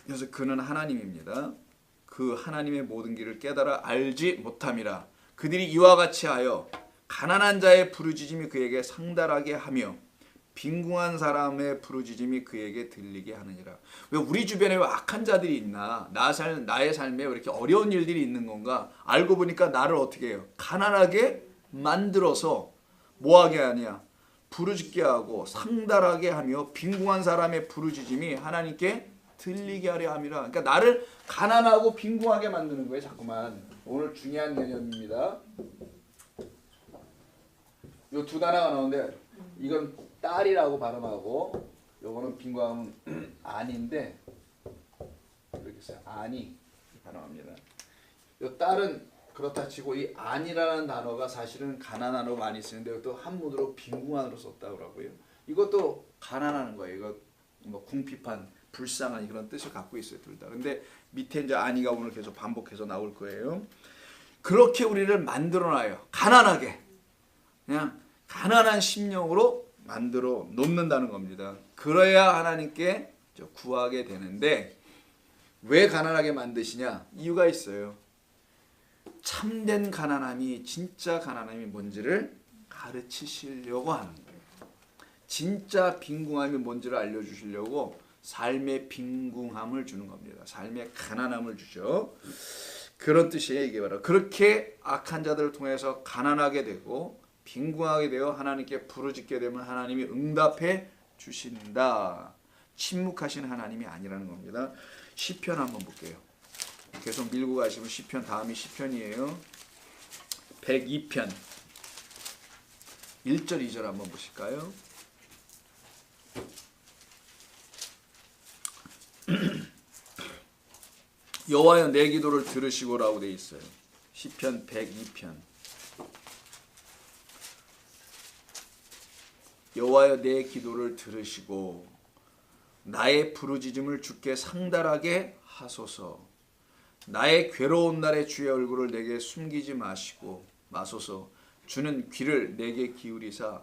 그래서 그는 하나님입니다. 그 하나님의 모든 길을 깨달아 알지 못함이라. 그들이 이와 같이 하여 가난한 자의 부르짖음이 그에게 상달하게 하며 빈궁한 사람의 부르짖음이 그에게 들리게 하느니라. 왜 우리 주변에 왜 악한 자들이 있나? 나의 삶에 왜 이렇게 어려운 일들이 있는 건가? 알고 보니까 나를 어떻게 해요? 가난하게 만들어서 뭐하게 하냐? 부르짖게 하고 상달하게 하며 빈궁한 사람의 부르짖음이 하나님께 들리게 하려 함이라. 그러니까 나를 가난하고 빈궁하게 만드는 거예요. 자꾸만. 오늘 중요한 개념입니다. 요 두 단어가 나오는데 이건 딸이라고 발음하고 요거는 빈궁함은 아닌데 이렇게 써요. 아니 발음합니다. 요 딸은 그렇다 치고 이 아니라는 단어가 사실은 가난한으로 많이 쓰는데 이것도 한문으로 빈궁한으로 썼다고 하고요. 이것도 가난하는 거예요. 이거 뭐 궁핍한 불쌍한 이런 뜻을 갖고 있어요. 둘 다. 근데 밑에 이제 아니가 오늘 계속 반복해서 나올 거예요. 그렇게 우리를 만들어놔요. 가난하게. 그냥 가난한 심령으로 만들어 놓는다는 겁니다. 그래야 하나님께 구하게 되는데 왜 가난하게 만드시냐? 이유가 있어요. 참된 가난함이 진짜 가난함이 뭔지를 가르치시려고 하는 거예요. 진짜 빈궁함이 뭔지를 알려주시려고 삶의 빈궁함을 주는 겁니다. 삶의 가난함을 주죠. 그런 뜻이에요. 이게 바로 그렇게 악한 자들을 통해서 가난하게 되고 빈궁하게 되어 하나님께 부르짖게 되면 하나님이 응답해 주신다. 침묵하시는 하나님이 아니라는 겁니다. 시편 한번 볼게요. 계속 밀고 가시면 시편 다음이 시편이에요. 102편 1절 2절 한번 보실까요? 여호와여 내 기도를 들으시고라고 돼 있어요. 시편 102편 여호와여 내 기도를 들으시고 나의 부르짖음을 주께 상달하게 하소서. 나의 괴로운 날에 주의 얼굴을 내게 숨기지 마소서. 주는 귀를 내게 기울이사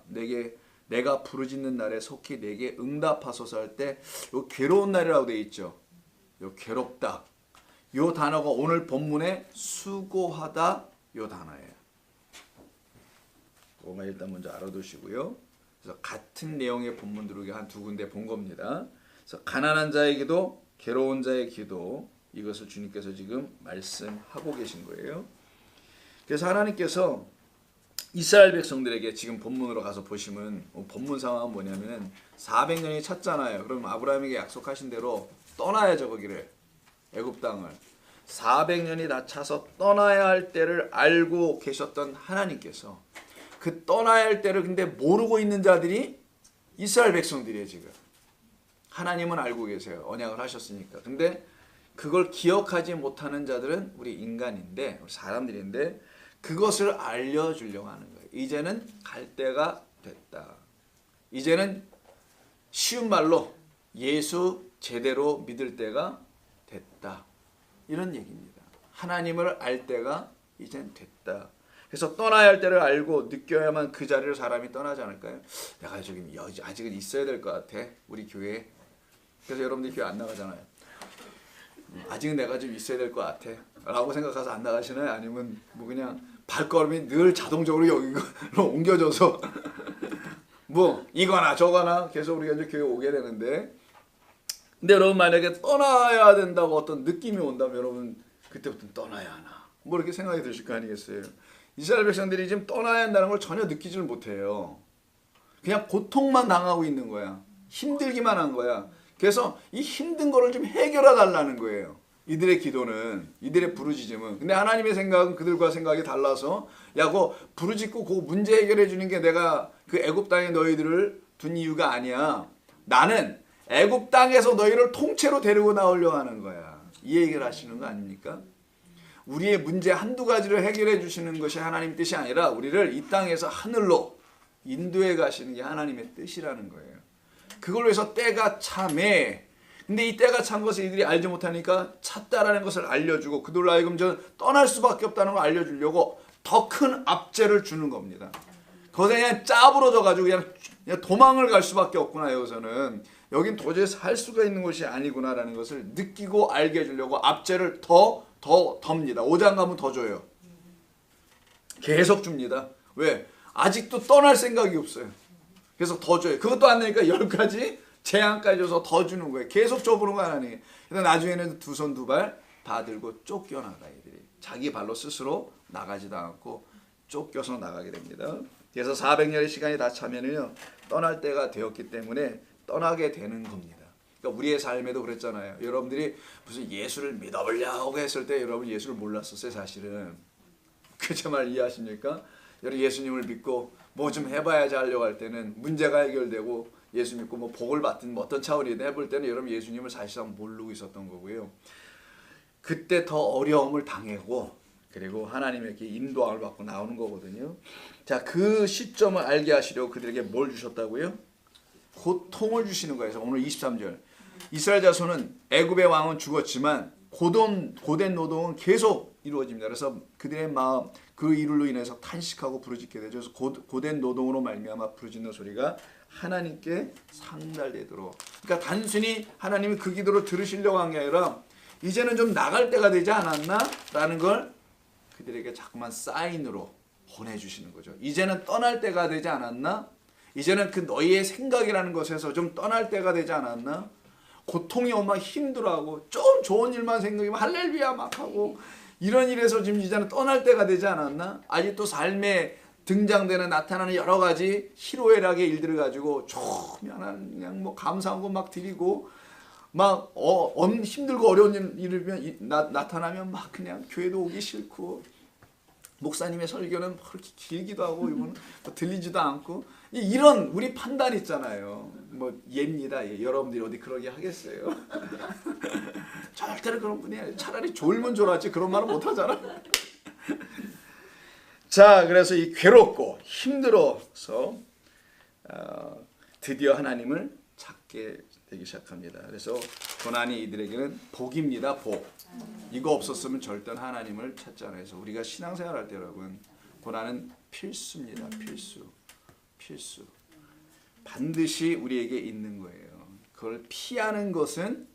내가 부르짖는 날에 속히 내게 응답하소서 할 때 요 괴로운 날이라고 되어 있죠. 요 괴롭다. 요 단어가 오늘 본문에 수고하다 요 단어예요. 그거 일단 먼저 알아두시고요. 그래서 같은 내용의 본문들을 한 두 군데 본 겁니다. 그래서 가난한 자의 기도, 괴로운 자의 기도, 이것을 주님께서 지금 말씀하고 계신 거예요. 그래서 하나님께서 이스라엘 백성들에게 지금 본문으로 가서 보시면 본문 상황은 뭐냐면 400년이 찼잖아요. 그럼 아브라함에게 약속하신 대로 떠나야죠. 거기를 애굽 땅을 400년이 다 차서 떠나야 할 때를 알고 계셨던 하나님께서 그 떠나야 할 때를 근데 모르고 있는 자들이 이스라엘 백성들이에요. 지금 하나님은 알고 계세요. 언약을 하셨으니까. 근데 그걸 기억하지 못하는 자들은 우리 인간인데, 사람들인데 그것을 알려주려고 하는 거예요. 이제는 갈 때가 됐다. 이제는 쉬운 말로 예수 제대로 믿을 때가 됐다. 이런 얘기입니다. 하나님을 알 때가 이젠 됐다. 그래서 떠나야 할 때를 알고 느껴야만 그 자리를 사람이 떠나지 않을까요? 내가 저기 아직은 있어야 될 것 같아. 우리 교회에. 그래서 여러분들 교회 안 나가잖아요. 아직은 내가 좀 있어야 될 것 같아 라고 생각해서 안 나가시나요? 아니면 뭐 그냥 발걸음이 늘 자동적으로 여기로 옮겨져서 뭐 이거나 저거나 계속 우리가 이제 교회 오게 되는데, 근데 여러분 만약에 떠나야 된다고 어떤 느낌이 온다면 여러분 그때부터 떠나야 하나 뭐 이렇게 생각이 드실 거 아니겠어요? 이스라엘 백성들이 지금 떠나야 한다는 걸 전혀 느끼지를 못해요. 그냥 고통만 당하고 있는 거야. 힘들기만 한 거야. 그래서 이 힘든 거를 좀 해결해 달라는 거예요. 이들의 기도는, 이들의 부르짖음은. 근데 하나님의 생각은 그들과 생각이 달라서 야, 그거 부르짖고 그 문제 해결해 주는 게 내가 그 애굽 땅에 너희들을 둔 이유가 아니야. 나는 애굽 땅에서 너희를 통째로 데리고 나오려고 하는 거야. 이 얘기를 하시는 거 아닙니까? 우리의 문제 한두 가지를 해결해 주시는 것이 하나님의 뜻이 아니라 우리를 이 땅에서 하늘로 인도해 가시는 게 하나님의 뜻이라는 거예요. 그걸 위해서 때가 참해. 근데 이 때가 찬 것을 이들이 알지 못하니까 찼다라는 것을 알려주고 그들로 하여금 떠날 수밖에 없다는 걸 알려주려고 더 큰 압제를 주는 겁니다. 거기서 그냥 짜부러져가지고 그냥 도망을 갈 수밖에 없구나. 여기서는 여긴 도저히 살 수가 있는 곳이 아니구나라는 것을 느끼고 알게 해주려고 압제를 더 덥니다. 5장 가면 더 줘요. 계속 줍니다. 왜? 아직도 떠날 생각이 없어요. 그래서 더 줘요. 그것도 안 되니까 10가지 재앙까지 줘서 더 주는 거예요. 계속 줘보는 거 하나님. 그래서 나중에는 두 손 두 발 다 들고 쫓겨나가 이들이. 자기 발로 스스로 나가지도 않고 쫓겨서 나가게 됩니다. 그래서 400년의 시간이 다 차면은요, 떠날 때가 되었기 때문에 떠나게 되는 겁니다. 그러니까 우리의 삶에도 그랬잖아요. 여러분들이 무슨 예수를 믿어보려고 했을 때 여러분 예수를 몰랐었어요, 사실은. 그 제 말 이해하십니까? 여러분 예수님을 믿고 뭐 좀 해봐야지 하려고 할 때는 문제가 해결되고 예수 믿고 뭐 복을 받든 뭐 어떤 차원이든 해볼 때는 여러분 예수님을 사실상 모르고 있었던 거고요. 그때 더 어려움을 당하고 그리고 하나님에게 인도함을 받고 나오는 거거든요. 자, 그 시점을 알게 하시려고 그들에게 뭘 주셨다고요? 고통을 주시는 거예요. 오늘 23절. 이스라엘 자손은 애굽의 왕은 죽었지만 고된 노동은 계속 이루어집니다. 그래서 그들의 마음 그 일로 인해서 탄식하고 부르짖게 되죠. 그래서 고된 노동으로 말미암아 부르짖는 소리가 하나님께 상달되도록. 그러니까 단순히 하나님이 그 기도를 들으시려고 한 게 아니라 이제는 좀 나갈 때가 되지 않았나? 라는 걸 그들에게 자꾸만 사인으로 보내주시는 거죠. 이제는 떠날 때가 되지 않았나? 이제는 그 너희의 생각이라는 것에서 좀 떠날 때가 되지 않았나? 고통이 오면 힘들어하고 좀 좋은 일만 생각하면 할렐루야 막 하고 이런 일에서 지금 이제는 떠날 때가 되지 않았나? 아직도 삶에 등장되는 나타나는 여러 가지 희로애락의 일들을 가지고 조그만한 그냥 뭐 감사한 거 막 드리고 막 힘들고 어려운 일이 나타나면 막 그냥 교회도 오기 싫고 목사님의 설교는 그렇게 길기도 하고 이거는 들리지도 않고 이런 우리 판단 있잖아요. 뭐 예입니다. 예. 여러분들이 어디 그러게 하겠어요? 절대로 그런 분이 아니에요. 차라리 졸면 졸았지 그런 말은 못 하잖아. 자, 그래서 이 괴롭고 힘들어서 드디어 하나님을 찾게 되기 시작합니다. 그래서 고난이 이들에게는 복입니다. 복. 이거 없었으면 절대 하나님을 찾지 않아요. 그래서 우리가 신앙생활할 때 여러분 고난은 필수입니다. 필수. 반드시 우리에게 있는 거예요. 그걸 피하는 것은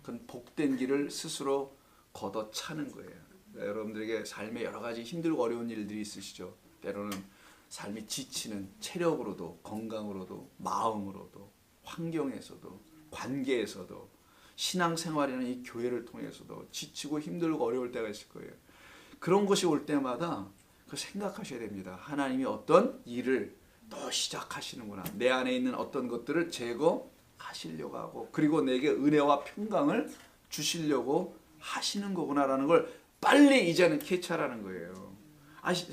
그건 복된 길을 스스로 걷어차는 거예요. 그러니까 여러분들에게 삶에 여러 가지 힘들고 어려운 일들이 있으시죠. 때로는 삶이 지치는 체력으로도 건강으로도 마음으로도 환경에서도 관계에서도 신앙생활이나 이 교회를 통해서도 지치고 힘들고 어려울 때가 있을 거예요. 그런 것이 올 때마다 그 생각하셔야 됩니다. 하나님이 어떤 일을 또 시작하시는구나. 내 안에 있는 어떤 것들을 제거하시려고 하고 그리고 내게 은혜와 평강을 주시려고 하시는 거구나라는 걸 빨리 이제는 캐치하라는 거예요.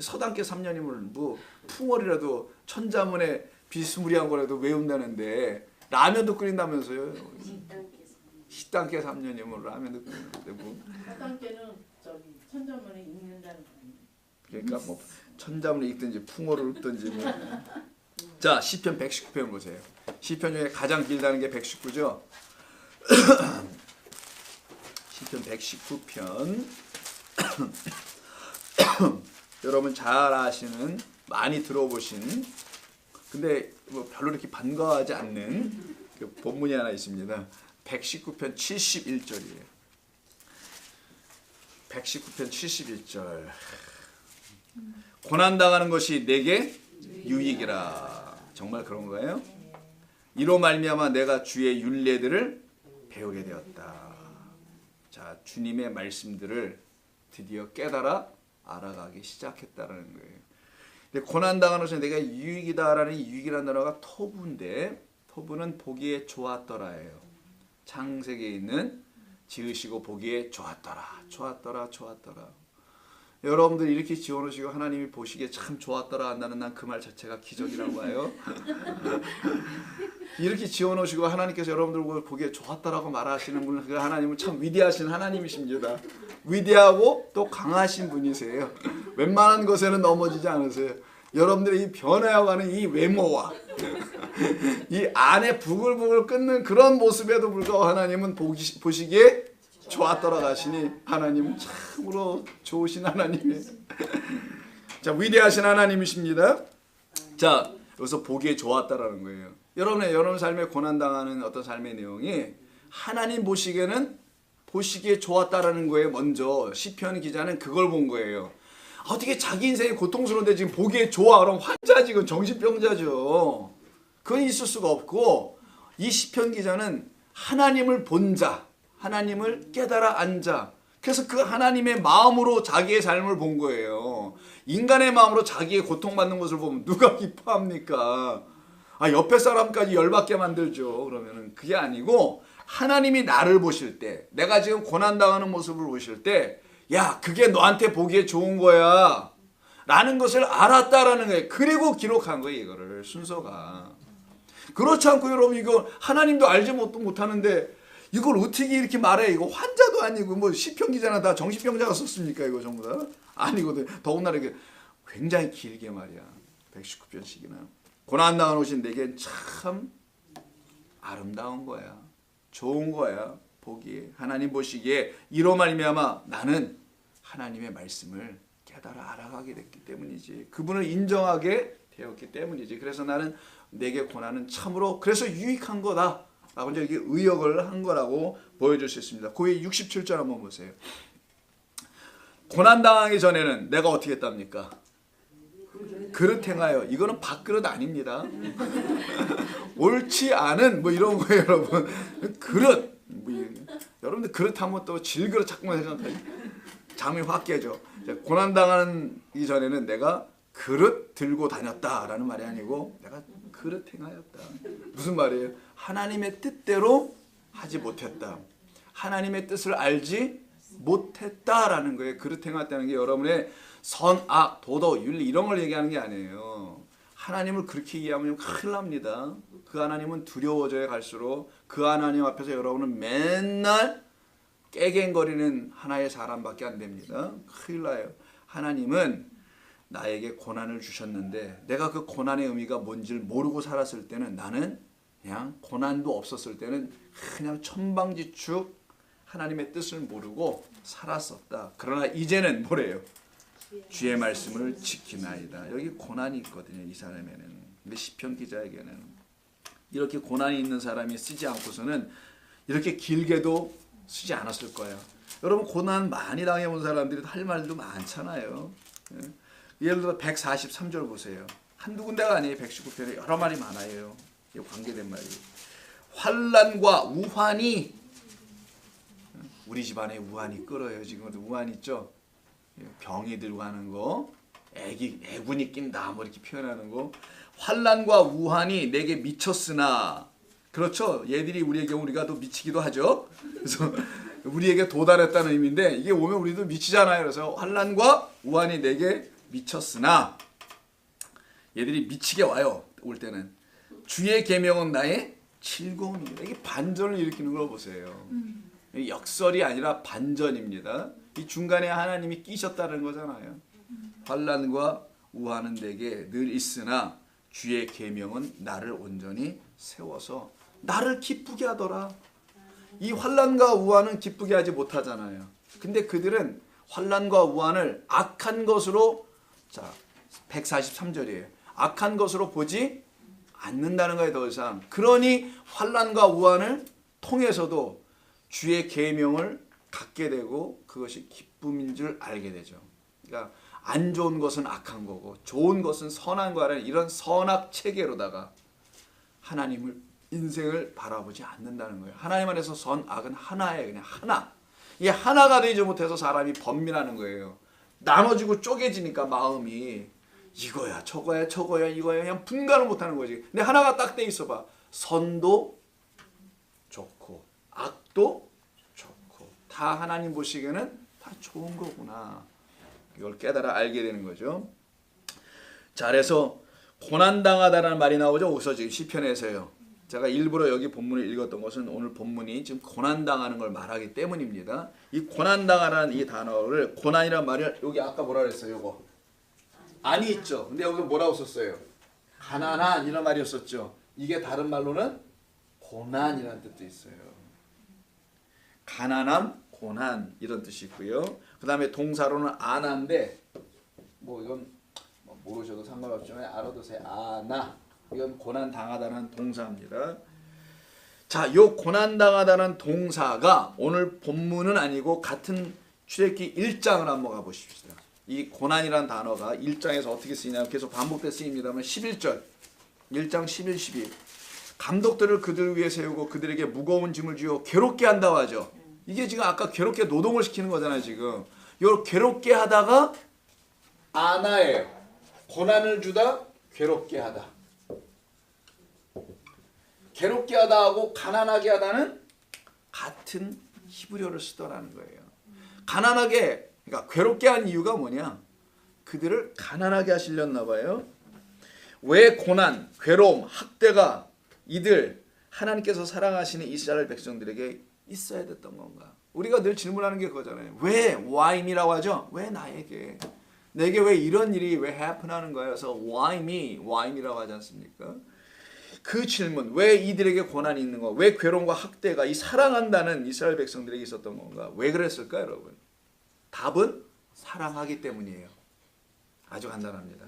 서당계 3년이면 뭐 풍월이라도 천자문에 비스무리한 거라도 외운다는데 라면도 끓인다면서요. 식당계 3년이면 라면도 끓이는데 뭐. 서당계는 저기 천자문에 읽는다는 거 아니에요? 그러니까 뭐 천자문을 읽든지 풍어를 읽든지 뭐. 자, 시편 119편 보세요. 시편 중에 가장 길다는 게 119죠. 시편 119편. 여러분 잘 아시는 많이 들어보신 근데 뭐 별로 이렇게 반가워하지 않는 그 본문이 하나 있습니다. 119편 71절이에요. 119편 71절. 고난당하는 것이 내게 유익이라. 정말 그런 거예요? 이로 말미암아 내가 주의 율례들을 배우게 되었다. 자, 주님의 말씀들을 드디어 깨달아 알아가기 시작했다는 거예요. 근데 고난당하는 것이 내가 유익이다라는 이 유익이라는 단어가 토부인데 토부는 보기에 좋았더라예요. 창세기에 있는 지으시고 보기에 좋았더라. 여러분들 이렇게 지어놓으시고 하나님이 보시기에 참 좋았더라 한다는 난 그 말 자체가 기적이라고 봐요. 이렇게 지어놓으시고 하나님께서 여러분들 보기에 좋았더라고 말하시는 분은 그 하나님은 참 위대하신 하나님이십니다. 위대하고 또 강하신 분이세요. 웬만한 것에는 넘어지지 않으세요. 여러분들의 이 변해가는 이 외모와 이 안에 부글부글 끓는 그런 모습에도 불구하고 하나님은 보시기에 좋았더라 가시니 하나님은 참으로 좋으신 하나님이에요. 자, 위대하신 하나님이십니다. 자, 여기서 보기에 좋았다라는 거예요. 여러분 삶에 고난당하는 어떤 삶의 내용이 하나님 보시기에 좋았다라는 거에 먼저 시편 기자는 그걸 본 거예요. 어떻게 자기 인생이 고통스러운데 지금 보기에 좋아? 그럼 환자지, 그건 정신병자죠. 그건 있을 수가 없고 이 시편 기자는 하나님을 본 자, 하나님을 깨달아 안 자. 그래서 그 하나님의 마음으로 자기의 삶을 본 거예요. 인간의 마음으로 자기의 고통받는 것을 보면 누가 기뻐합니까? 옆에 사람까지 열받게 만들죠. 그러면은 그게 아니고 하나님이 나를 보실 때, 내가 지금 고난당하는 모습을 보실 때, 야, 그게 너한테 보기에 좋은 거야 라는 것을 알았다라는 거예요. 그리고 기록한 거예요. 이거를 순서가. 그렇지 않고 여러분 이거 하나님도 알지 못하는데 이걸 어떻게 이렇게 말해? 이거 환자도 아니고 뭐 시편 기자나 다 정신병자가 썼습니까? 이거 전부 다 아니거든. 더군다나 이게 굉장히 길게 말이야. 119편씩이나. 고난당한 오신 내겐 참 아름다운 거야. 좋은 거야. 보기에 하나님 보시기에 이로 말미암아 나는 하나님의 말씀을 깨달아 알아가게 됐기 때문이지. 그분을 인정하게 되었기 때문이지. 그래서 나는 내게 고난은 참으로 그래서 유익한 거다 라고 이제 의역을 한 거라고 보여줄 수 있습니다. 고의 67절 한번 보세요. 고난당하기 전에는 내가 어떻게 했답니까? 그릇 행하여. 이거는 밥그릇 아닙니다. 옳지 않은 뭐 이런 거예요. 여러분 그릇 여러분들 그릇 하면 또 질그릇 자꾸만 생각하지 잠이 확 깨져. 고난당하기 전에는 내가 그릇 들고 다녔다라는 말이 아니고 내가 그릇 행하였다. 무슨 말이에요? 하나님의 뜻대로 하지 못했다. 하나님의 뜻을 알지 못했다라는 거예요. 그릇 행했다는 게 여러분의 선악, 도덕, 윤리 이런 걸 얘기하는 게 아니에요. 하나님을 그렇게 이해하면 큰일 납니다. 그 하나님은 두려워져야 갈수록 그 하나님 앞에서 여러분은 맨날 깨갱거리는 하나의 사람밖에 안 됩니다. 큰일 나요. 하나님은 나에게 고난을 주셨는데 내가 그 고난의 의미가 뭔지를 모르고 살았을 때는 나는 그냥 고난도 없었을 때는 그냥 천방지축 하나님의 뜻을 모르고 살았었다. 그러나 이제는 뭐래요? 주의 말씀을 지키나이다. 여기 고난이 있거든요. 이 사람에는. 근데 시편 기자에게는 이렇게 고난이 있는 사람이 쓰지 않고서는 이렇게 길게도 쓰지 않았을 거예요. 여러분 고난 많이 당해본 사람들이 할 말도 많잖아요. 예를 들어 143절 보세요. 한두 군데가 아니에요. 119편에 여러 말이 많아요. 이게 관계된 말이. 환난과 우환이, 우리 집안에 우환이 끓어요. 지금 우환 있죠? 병이 들고 하는 거, 애군이 낀다 뭐 이렇게 표현하는 거. 환난과 우환이 내게 미쳤으나, 그렇죠? 얘들이 우리에게 우리가 또 미치기도 하죠. 그래서 우리에게 도달했다는 의미인데 이게 오면 우리도 미치잖아요. 그래서 환난과 우환이 내게 미쳤으나, 얘들이 미치게 와요. 올 때는 주의 계명은 나의 즐거움입니다. 이게 반전을 일으키는 걸 보세요. 역설이 아니라 반전입니다. 이 중간에 하나님이 끼셨다는 거잖아요. 환난과 우환은 내게 늘 있으나 주의 계명은 나를 온전히 세워서 나를 기쁘게 하더라. 이 환난과 우환은 기쁘게 하지 못하잖아요. 근데 그들은 환난과 우환을 악한 것으로, 자 143절이에요. 악한 것으로 보지 않는다는 거예요. 더 이상. 그러니 환난과 우환을 통해서도 주의 계명을 갖게 되고 그것이 기쁨인 줄 알게 되죠. 그러니까 안 좋은 것은 악한 거고 좋은 것은 선한 거라는 이런 선악 체계로다가 하나님을, 인생을 바라보지 않는다는 거예요. 하나님 안에서 선, 악은 하나예요. 그냥 하나. 이 하나가 되지 못해서 사람이 번민하는 거예요. 나눠지고 쪼개지니까 마음이 이거야 저거야 저거야 이거야 그냥 분간을 못하는 거지. 근데 하나가 딱 돼 있어봐. 선도 좋고 악도 좋고 다 하나님 보시기에는 다 좋은 거구나. 이걸 깨달아 알게 되는 거죠. 자, 그래서 고난당하다라는 말이 나오죠. 여기서 지금 시편에서요. 제가 일부러 여기 본문을 읽었던 것은 오늘 본문이 지금 고난당하는 걸 말하기 때문입니다. 이 고난당하라는 이 단어를, 고난이란 말을 여기 아까 뭐라 그랬어요? 이거 안이 있죠. 근데 여기서 뭐라고 썼어요? 가난한 이런 말이었었죠. 이게 다른 말로는 고난이라는 뜻도 있어요. 가난함, 고난 이런 뜻이 있고요. 그 다음에 동사로는 아나인데 뭐 이건 모르셔도 상관없지만 알아두세요. 아나. 이건 고난 당하다는 동사입니다. 자, 요 고난 당하다는 동사가 오늘 본문은 아니고 같은 출애굽기 1장을 한번 가보십시다. 이 고난이라는 단어가 1장에서 어떻게 쓰이냐면 계속 반복돼 쓰입니다만 11절 1장 11, 12 감독들을 그들 위에 세우고 그들에게 무거운 짐을 주어 괴롭게 한다고 하죠. 이게 지금 아까 괴롭게 노동을 시키는 거잖아요. 지금 요 괴롭게 하다가 아나예요. 고난을 주다, 괴롭게 하다. 괴롭게 하다 하고 가난하게 하다는 같은 히브리어를 쓰더라는 거예요. 가난하게, 그러니까 괴롭게 한 이유가 뭐냐? 그들을 가난하게 하시려나 봐요. 왜 고난, 괴로움, 학대가 이들 하나님께서 사랑하시는 이스라엘 백성들에게 있어야 됐던 건가? 우리가 늘 질문하는 게 그거잖아요. 왜? Why me라고 하죠? 왜 나에게? 내게 왜 이런 일이 왜 happen 하는 거예요? 그래서 why me? Why me라고 하지 않습니까? 그 질문, 왜 이들에게 고난이 있는 거? 왜 괴로움과 학대가 이 사랑한다는 이스라엘 백성들에게 있었던 건가? 왜 그랬을까요, 여러분? 답은 사랑하기 때문이에요. 아주 간단합니다.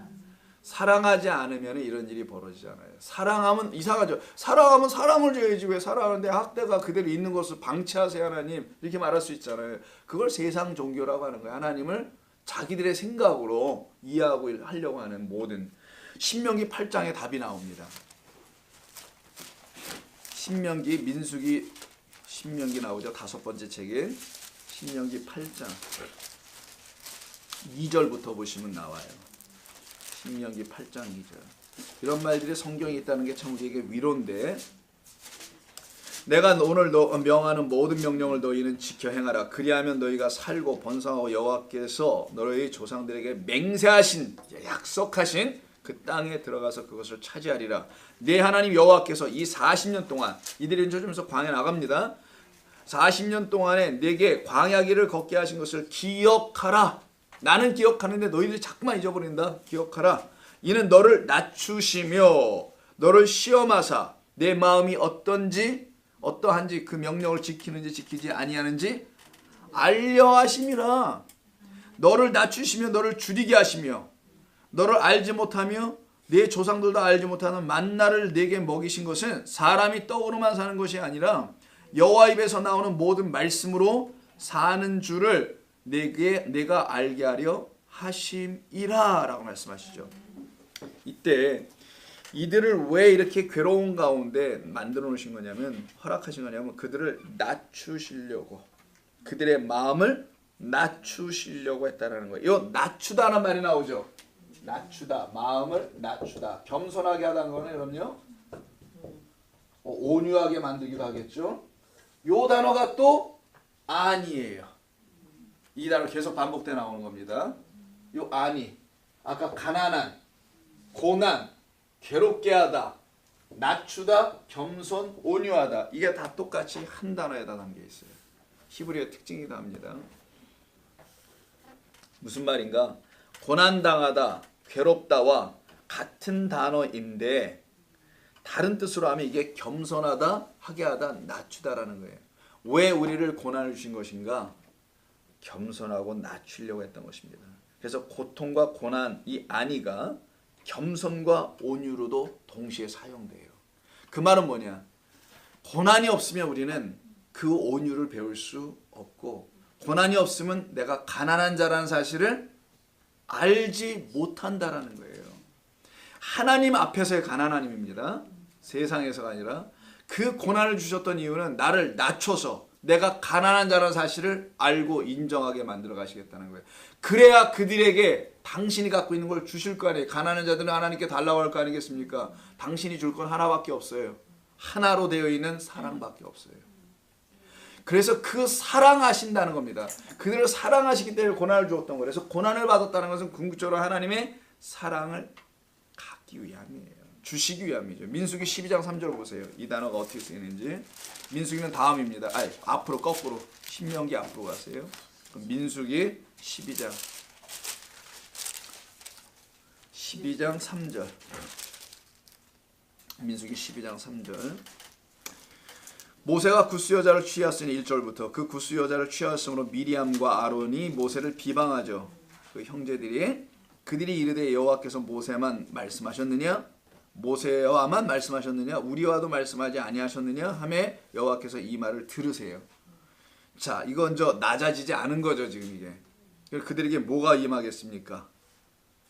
사랑하지 않으면 이런 일이 벌어지잖아요. 사랑하면 이상하죠. 사랑하면 사랑을 줘야지 왜 사랑하는데 학대가 그대로 있는 것을 방치하세요 하나님 이렇게 말할 수 있잖아요. 그걸 세상 종교라고 하는 거예요. 하나님을 자기들의 생각으로 이해하고 하려고 하는 모든. 신명기 8장에 답이 나옵니다. 신명기, 민수기, 신명기 나오죠. 5번째 책인 신명기 8장 2절부터 보시면 나와요. 신명기 8장 2절. 이런 말들이 성경에 있다는 게 참 우리에게 위로인데, 내가 오늘 명하는 모든 명령을 너희는 지켜 행하라. 그리하면 너희가 살고 번성하고 여호와께서 너희 조상들에게 맹세하신, 약속하신 그 땅에 들어가서 그것을 차지하리라. 내 하나님 여호와께서 이 40년 동안, 이들이 조심해서 광야 나갑니다. 40년 동안에 내게 광야길을 걷게 하신 것을 기억하라. 나는 기억하는데 너희들이 자꾸만 잊어버린다. 기억하라. 이는 너를 낮추시며 너를 시험하사 내 마음이 어떠한지 그 명령을 지키는지 지키지 아니하는지 알려 하심이라. 너를 낮추시며 너를 줄이게 하시며 너를 알지 못하며 내 조상들도 알지 못하는 만나를 내게 먹이신 것은 사람이 떡으로만 사는 것이 아니라 여호와 입에서 나오는 모든 말씀으로 사는 줄을 내가 알게 하려 하심이라 라고 말씀하시죠. 이때 이들을 왜 이렇게 괴로운 가운데 만들어 놓으신 거냐면, 허락하신 거냐면 그들을 낮추시려고, 그들의 마음을 낮추시려고 했다라는 거예요. 이 낮추다는 말이 나오죠. 낮추다, 마음을 낮추다. 겸손하게 하다는 거는 그럼요, 온유하게 만들기도 하겠죠. 요 단어가 또 안이에요. 이 단어 계속 반복돼 나오는 겁니다. 요 안이, 아까 가난한, 고난, 괴롭게 하다, 낮추다, 겸손, 온유하다, 이게 다 똑같이 한 단어에다 담겨 있어요. 히브리어 특징이기도 합니다. 무슨 말인가? 고난당하다, 괴롭다와 같은 단어인데 다른 뜻으로 하면 이게 겸손하다, 하게 하다, 낮추다라는 거예요. 왜 우리를 고난을 주신 것인가? 겸손하고 낮추려고 했던 것입니다. 그래서 고통과 고난, 이 안이가 겸손과 온유로도 동시에 사용돼요. 그 말은 뭐냐? 고난이 없으면 우리는 그 온유를 배울 수 없고, 고난이 없으면 내가 가난한 자라는 사실을 알지 못한다라는 거예요. 하나님 앞에서의 가난함입니다. 세상에서가 아니라. 그 고난을 주셨던 이유는 나를 낮춰서 내가 가난한 자라는 사실을 알고 인정하게 만들어 가시겠다는 거예요. 그래야 그들에게 당신이 갖고 있는 걸 주실 거 아니에요. 가난한 자들은 하나님께 달라고 할 거 아니겠습니까? 당신이 줄 건 하나밖에 없어요. 하나로 되어 있는 사랑밖에 없어요. 그래서 그 사랑하신다는 겁니다. 그들을 사랑하시기 때문에 고난을 주었던 거예요. 그래서 고난을 받았다는 것은 궁극적으로 하나님의 사랑을 갖기 위함이에요. 주시기 위함이죠. 민수기 12장 3절 보세요. 이 단어가 어떻게 쓰이는지. 민수기는 다음입니다. 앞으로 거꾸로 신명기 앞으로 가세요. 그럼 민수기 12장 3절. 민수기 12장 3절. 모세가 구스 여자를 취하였으니 1절부터 그 구스 여자를 취하였으므로 미리암과 아론이 모세를 비방하죠. 그 형제들이 그들이 이르되 여호와께서 모세만 말씀하셨느냐? 모세와만 말씀하셨느냐? 우리와도 말씀하지 아니하셨느냐? 하매 여호와께서 이 말을 들으세요. 자, 이건 낮아지지 않은 거죠, 지금 이게. 그들에게 뭐가 임하겠습니까?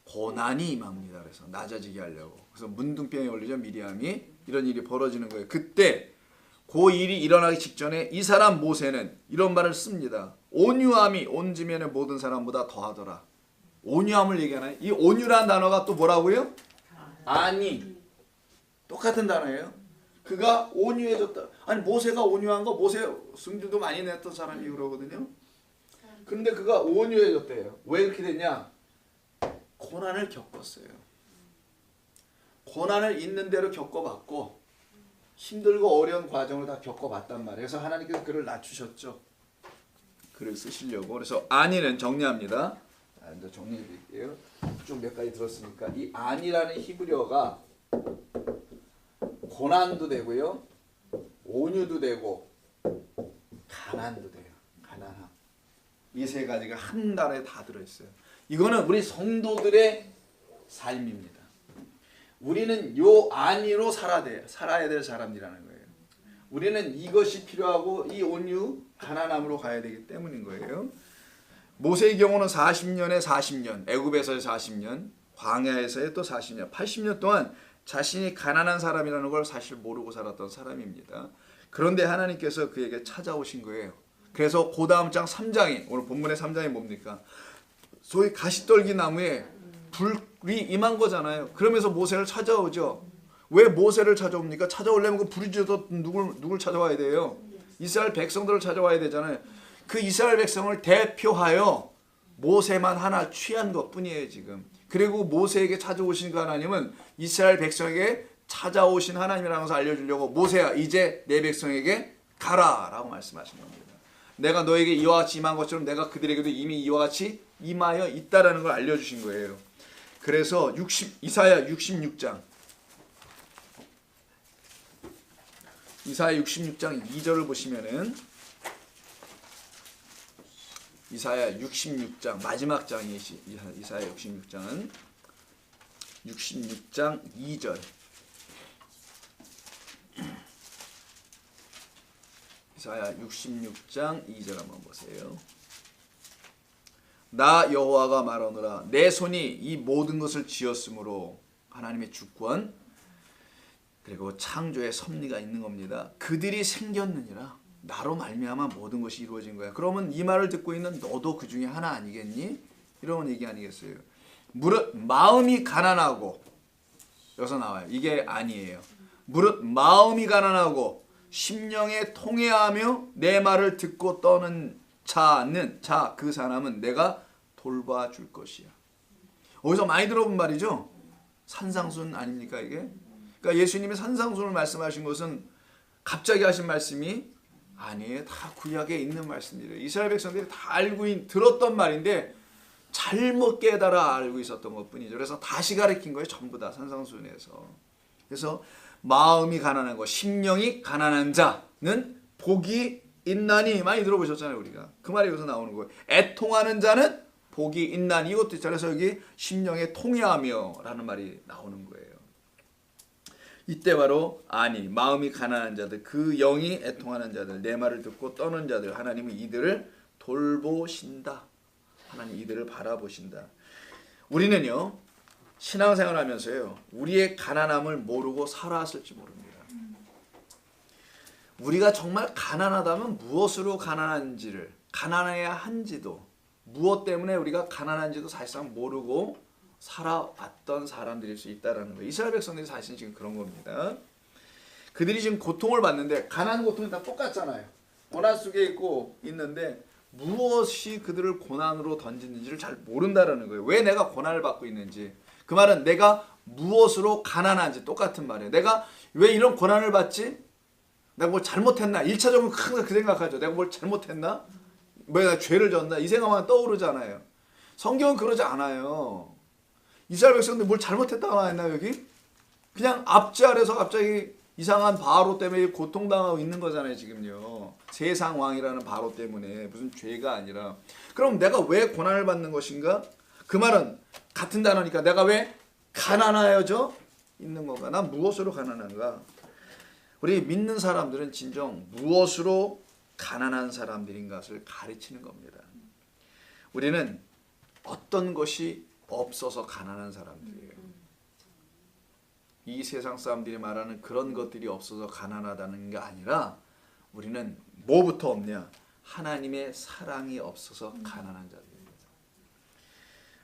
고난이 임합니다. 그래서 낮아지게 하려고. 그래서 문둥병에 걸리죠, 미리암이. 이런 일이 벌어지는 거예요. 그때 그 일이 일어나기 직전에 이 사람 모세는 이런 말을 씁니다. 온유함이 온 지면의 모든 사람보다 더하더라. 온유함을 얘기하나요? 이 온유라는 단어가 또 뭐라고요? 아니. 똑같은 단어예요. 그가 온유해졌다. 아니, 모세가 온유한 거, 모세 승주도 많이 냈던 사람이 그러거든요. 그런데 그가 온유해졌대요. 왜 그렇게 됐냐? 고난을 겪었어요. 고난을 있는 대로 겪어봤고 힘들고 어려운 과정을 다 겪어봤단 말이에요. 그래서 하나님께서 그를 낮추셨죠. 그를 쓰시려고. 그래서 안이는 정리합니다. 이제 정리해 드릴게요. 쭉 몇 가지 들었으니까 이 안이라는 히브리어가 고난도 되고요, 온유도 되고 가난도 돼요. 가난함. 이 세 가지가 한 단어에 다 들어있어요. 이거는 우리 성도들의 삶입니다. 우리는 요 안위로 살아야 될 사람이라는 거예요. 우리는 이것이 필요하고 이 온유, 가난함으로 가야 되기 때문인 거예요. 모세의 경우는 40년에 40년, 애굽에서의 40년, 광야에서의 또 40년, 80년 동안 자신이 가난한 사람이라는 걸 사실 모르고 살았던 사람입니다. 그런데 하나님께서 그에게 찾아오신 거예요. 그래서 그 다음 장 3장이, 오늘 본문의 3장이 뭡니까? 소위 가시떨기 나무에 불이 임한 거잖아요. 그러면서 모세를 찾아오죠. 왜 모세를 찾아옵니까? 찾아오려면 그 불이 져서 누굴 찾아와야 돼요? 이스라엘 백성들을 찾아와야 되잖아요. 그 이스라엘 백성을 대표하여 모세만 하나 취한 것뿐이에요, 지금. 그리고 모세에게 찾아오신 그 하나님은 이스라엘 백성에게 찾아오신 하나님이라는 것을 알려주려고 모세야, 이제 내 백성에게 가라 라고 말씀하신 겁니다. 내가 너에게 이와 같이 임한 것처럼 내가 그들에게도 이미 이와 같이 임하여 있다라는 걸 알려주신 거예요. 그래서 이사야 66장 이사야 66장 2절을 보시면은 이사야 66장 마지막 장이 이사야 66장은 66장 2절. 이사야 66장 2절 한번 보세요. 나 여호와가 말하노라 내 손이 이 모든 것을 지었으므로 하나님의 주권 그리고 창조의 섭리가 있는 겁니다. 그들이 생겼느니라 나로 말미암아 모든 것이 이루어진 거야. 그러면 이 말을 듣고 있는 너도 그 중에 하나 아니겠니? 이런 얘기 아니겠어요? 무릇 마음이 가난하고 여기서 나와요. 이게 아니에요. 무릇 마음이 가난하고 심령에 통회하며 내 말을 듣고 떠는 그 사람은 내가 돌봐줄 것이야. 어디서 많이 들어본 말이죠? 산상순 아닙니까 이게? 그러니까 예수님이 산상순을 말씀하신 것은 갑자기 하신 말씀이 아니에요. 다 구약에 있는 말씀이래요. 이스라엘 백성들이 다 들었던 말인데 잘못 깨달아 알고 있었던 것뿐이죠. 그래서 다시 가르친 거예요. 전부 다 산상순에서. 그래서 마음이 가난한 거, 심령이 가난한 자는 복이 있나니 많이 들어보셨잖아요. 우리가 그 말이 여기서 나오는 거예요. 애통하는 자는 복이 있나니 이것도 있잖아요. 그래서 여기 심령에 통회하며 라는 말이 나오는 거예요. 이때 바로 아니 마음이 가난한 자들 그 영이 애통하는 자들 내 말을 듣고 떠는 자들 하나님은 이들을 돌보신다. 하나님 이들을 바라보신다. 우리는요 신앙생활 하면서요 우리의 가난함을 모르고 살아왔을지 모릅니다. 우리가 정말 가난하다면 무엇으로 가난한지를 가난해야 한지도 무엇 때문에 우리가 가난한지도 사실상 모르고 살아왔던 사람들일 수 있다는 거예요. 이스라엘 백성들이 사실 지금 그런 겁니다. 그들이 지금 고통을 받는데 가난 고통이 다 똑같잖아요. 고난 속에 있는데 무엇이 그들을 고난으로 던지는지를 잘 모른다는 거예요. 왜 내가 고난을 받고 있는지. 그 말은 내가 무엇으로 가난한지 똑같은 말이에요. 내가 왜 이런 고난을 받지? 내가 뭘 잘못했나? 1차적으로 항상 그 생각하죠. 내가 뭘 잘못했나? 뭐 내가 죄를 졌나? 이 생각만 떠오르잖아요. 성경은 그러지 않아요. 이스라엘 백성들 뭘 잘못했다고 나왔나요 여기? 그냥 앞지 아래서 갑자기 이상한 바로 때문에 고통당하고 있는 거잖아요 지금요. 세상 왕이라는 바로 때문에 무슨 죄가 아니라. 그럼 내가 왜 고난을 받는 것인가? 그 말은 같은 단어니까 내가 왜 가난하여져 있는 건가? 난 무엇으로 가난한가? 우리 믿는 사람들은 진정 무엇으로 가난한 사람들인 것을 가르치는 겁니다. 우리는 어떤 것이 없어서 가난한 사람들이에요. 이 세상 사람들이 말하는 그런 것들이 없어서 가난하다는 게 아니라 우리는 뭐부터 없냐? 하나님의 사랑이 없어서 가난한 자들입니다.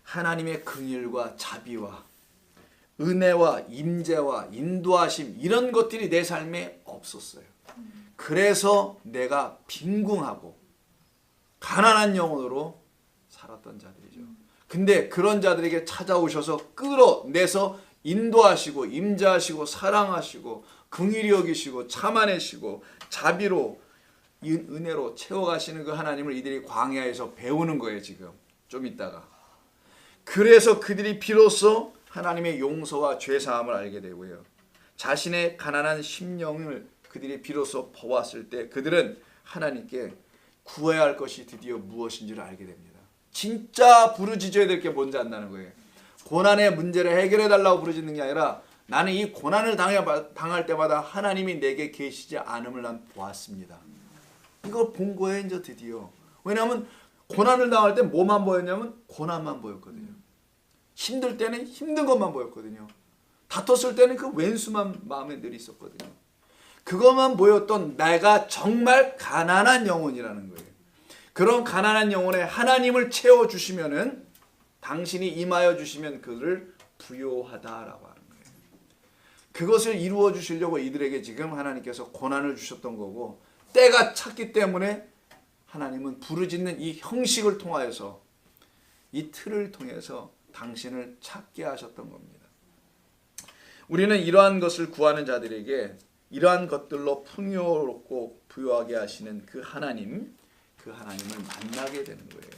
하나님의 긍휼과 자비와 은혜와 임재와 인도하심 이런 것들이 내 삶에 없었어요. 그래서 내가 빈궁하고 가난한 영혼으로 살았던 자들이죠. 근데 그런 자들에게 찾아오셔서 끌어내서 인도하시고 임재하시고 사랑하시고 긍휼히 여기시고 참아내시고 자비로 은혜로 채워가시는 그 하나님을 이들이 광야에서 배우는 거예요. 지금 좀 있다가. 그래서 그들이 비로소 하나님의 용서와 죄사함을 알게 되고요. 자신의 가난한 심령을 그들이 비로소 보았을 때 그들은 하나님께 구해야 할 것이 드디어 무엇인지를 알게 됩니다. 진짜 부르짖어야 될 게 뭔지 안다는 거예요. 고난의 문제를 해결해 달라고 부르짖는 게 아니라 나는 이 고난을 당할 때마다 하나님이 내게 계시지 않음을 난 보았습니다. 이걸 본 거예요 이제 드디어. 왜냐하면 고난을 당할 때 뭐만 보였냐면 고난만 보였거든요. 힘들 때는 힘든 것만 보였거든요. 다퉜을 때는 그 왼수만 마음에 늘 있었거든요. 그것만 보였던 내가 정말 가난한 영혼이라는 거예요. 그런 가난한 영혼에 하나님을 채워주시면은 당신이 임하여 주시면 그를 부요하다라고 하는 거예요. 그것을 이루어 주시려고 이들에게 지금 하나님께서 고난을 주셨던 거고 때가 찼기 때문에 하나님은 부르짖는 이 형식을 통하여서 이 틀을 통해서 당신을 찾게 하셨던 겁니다. 우리는 이러한 것을 구하는 자들에게 이러한 것들로 풍요롭고 부유하게 하시는 그 하나님을 만나게 되는 거예요.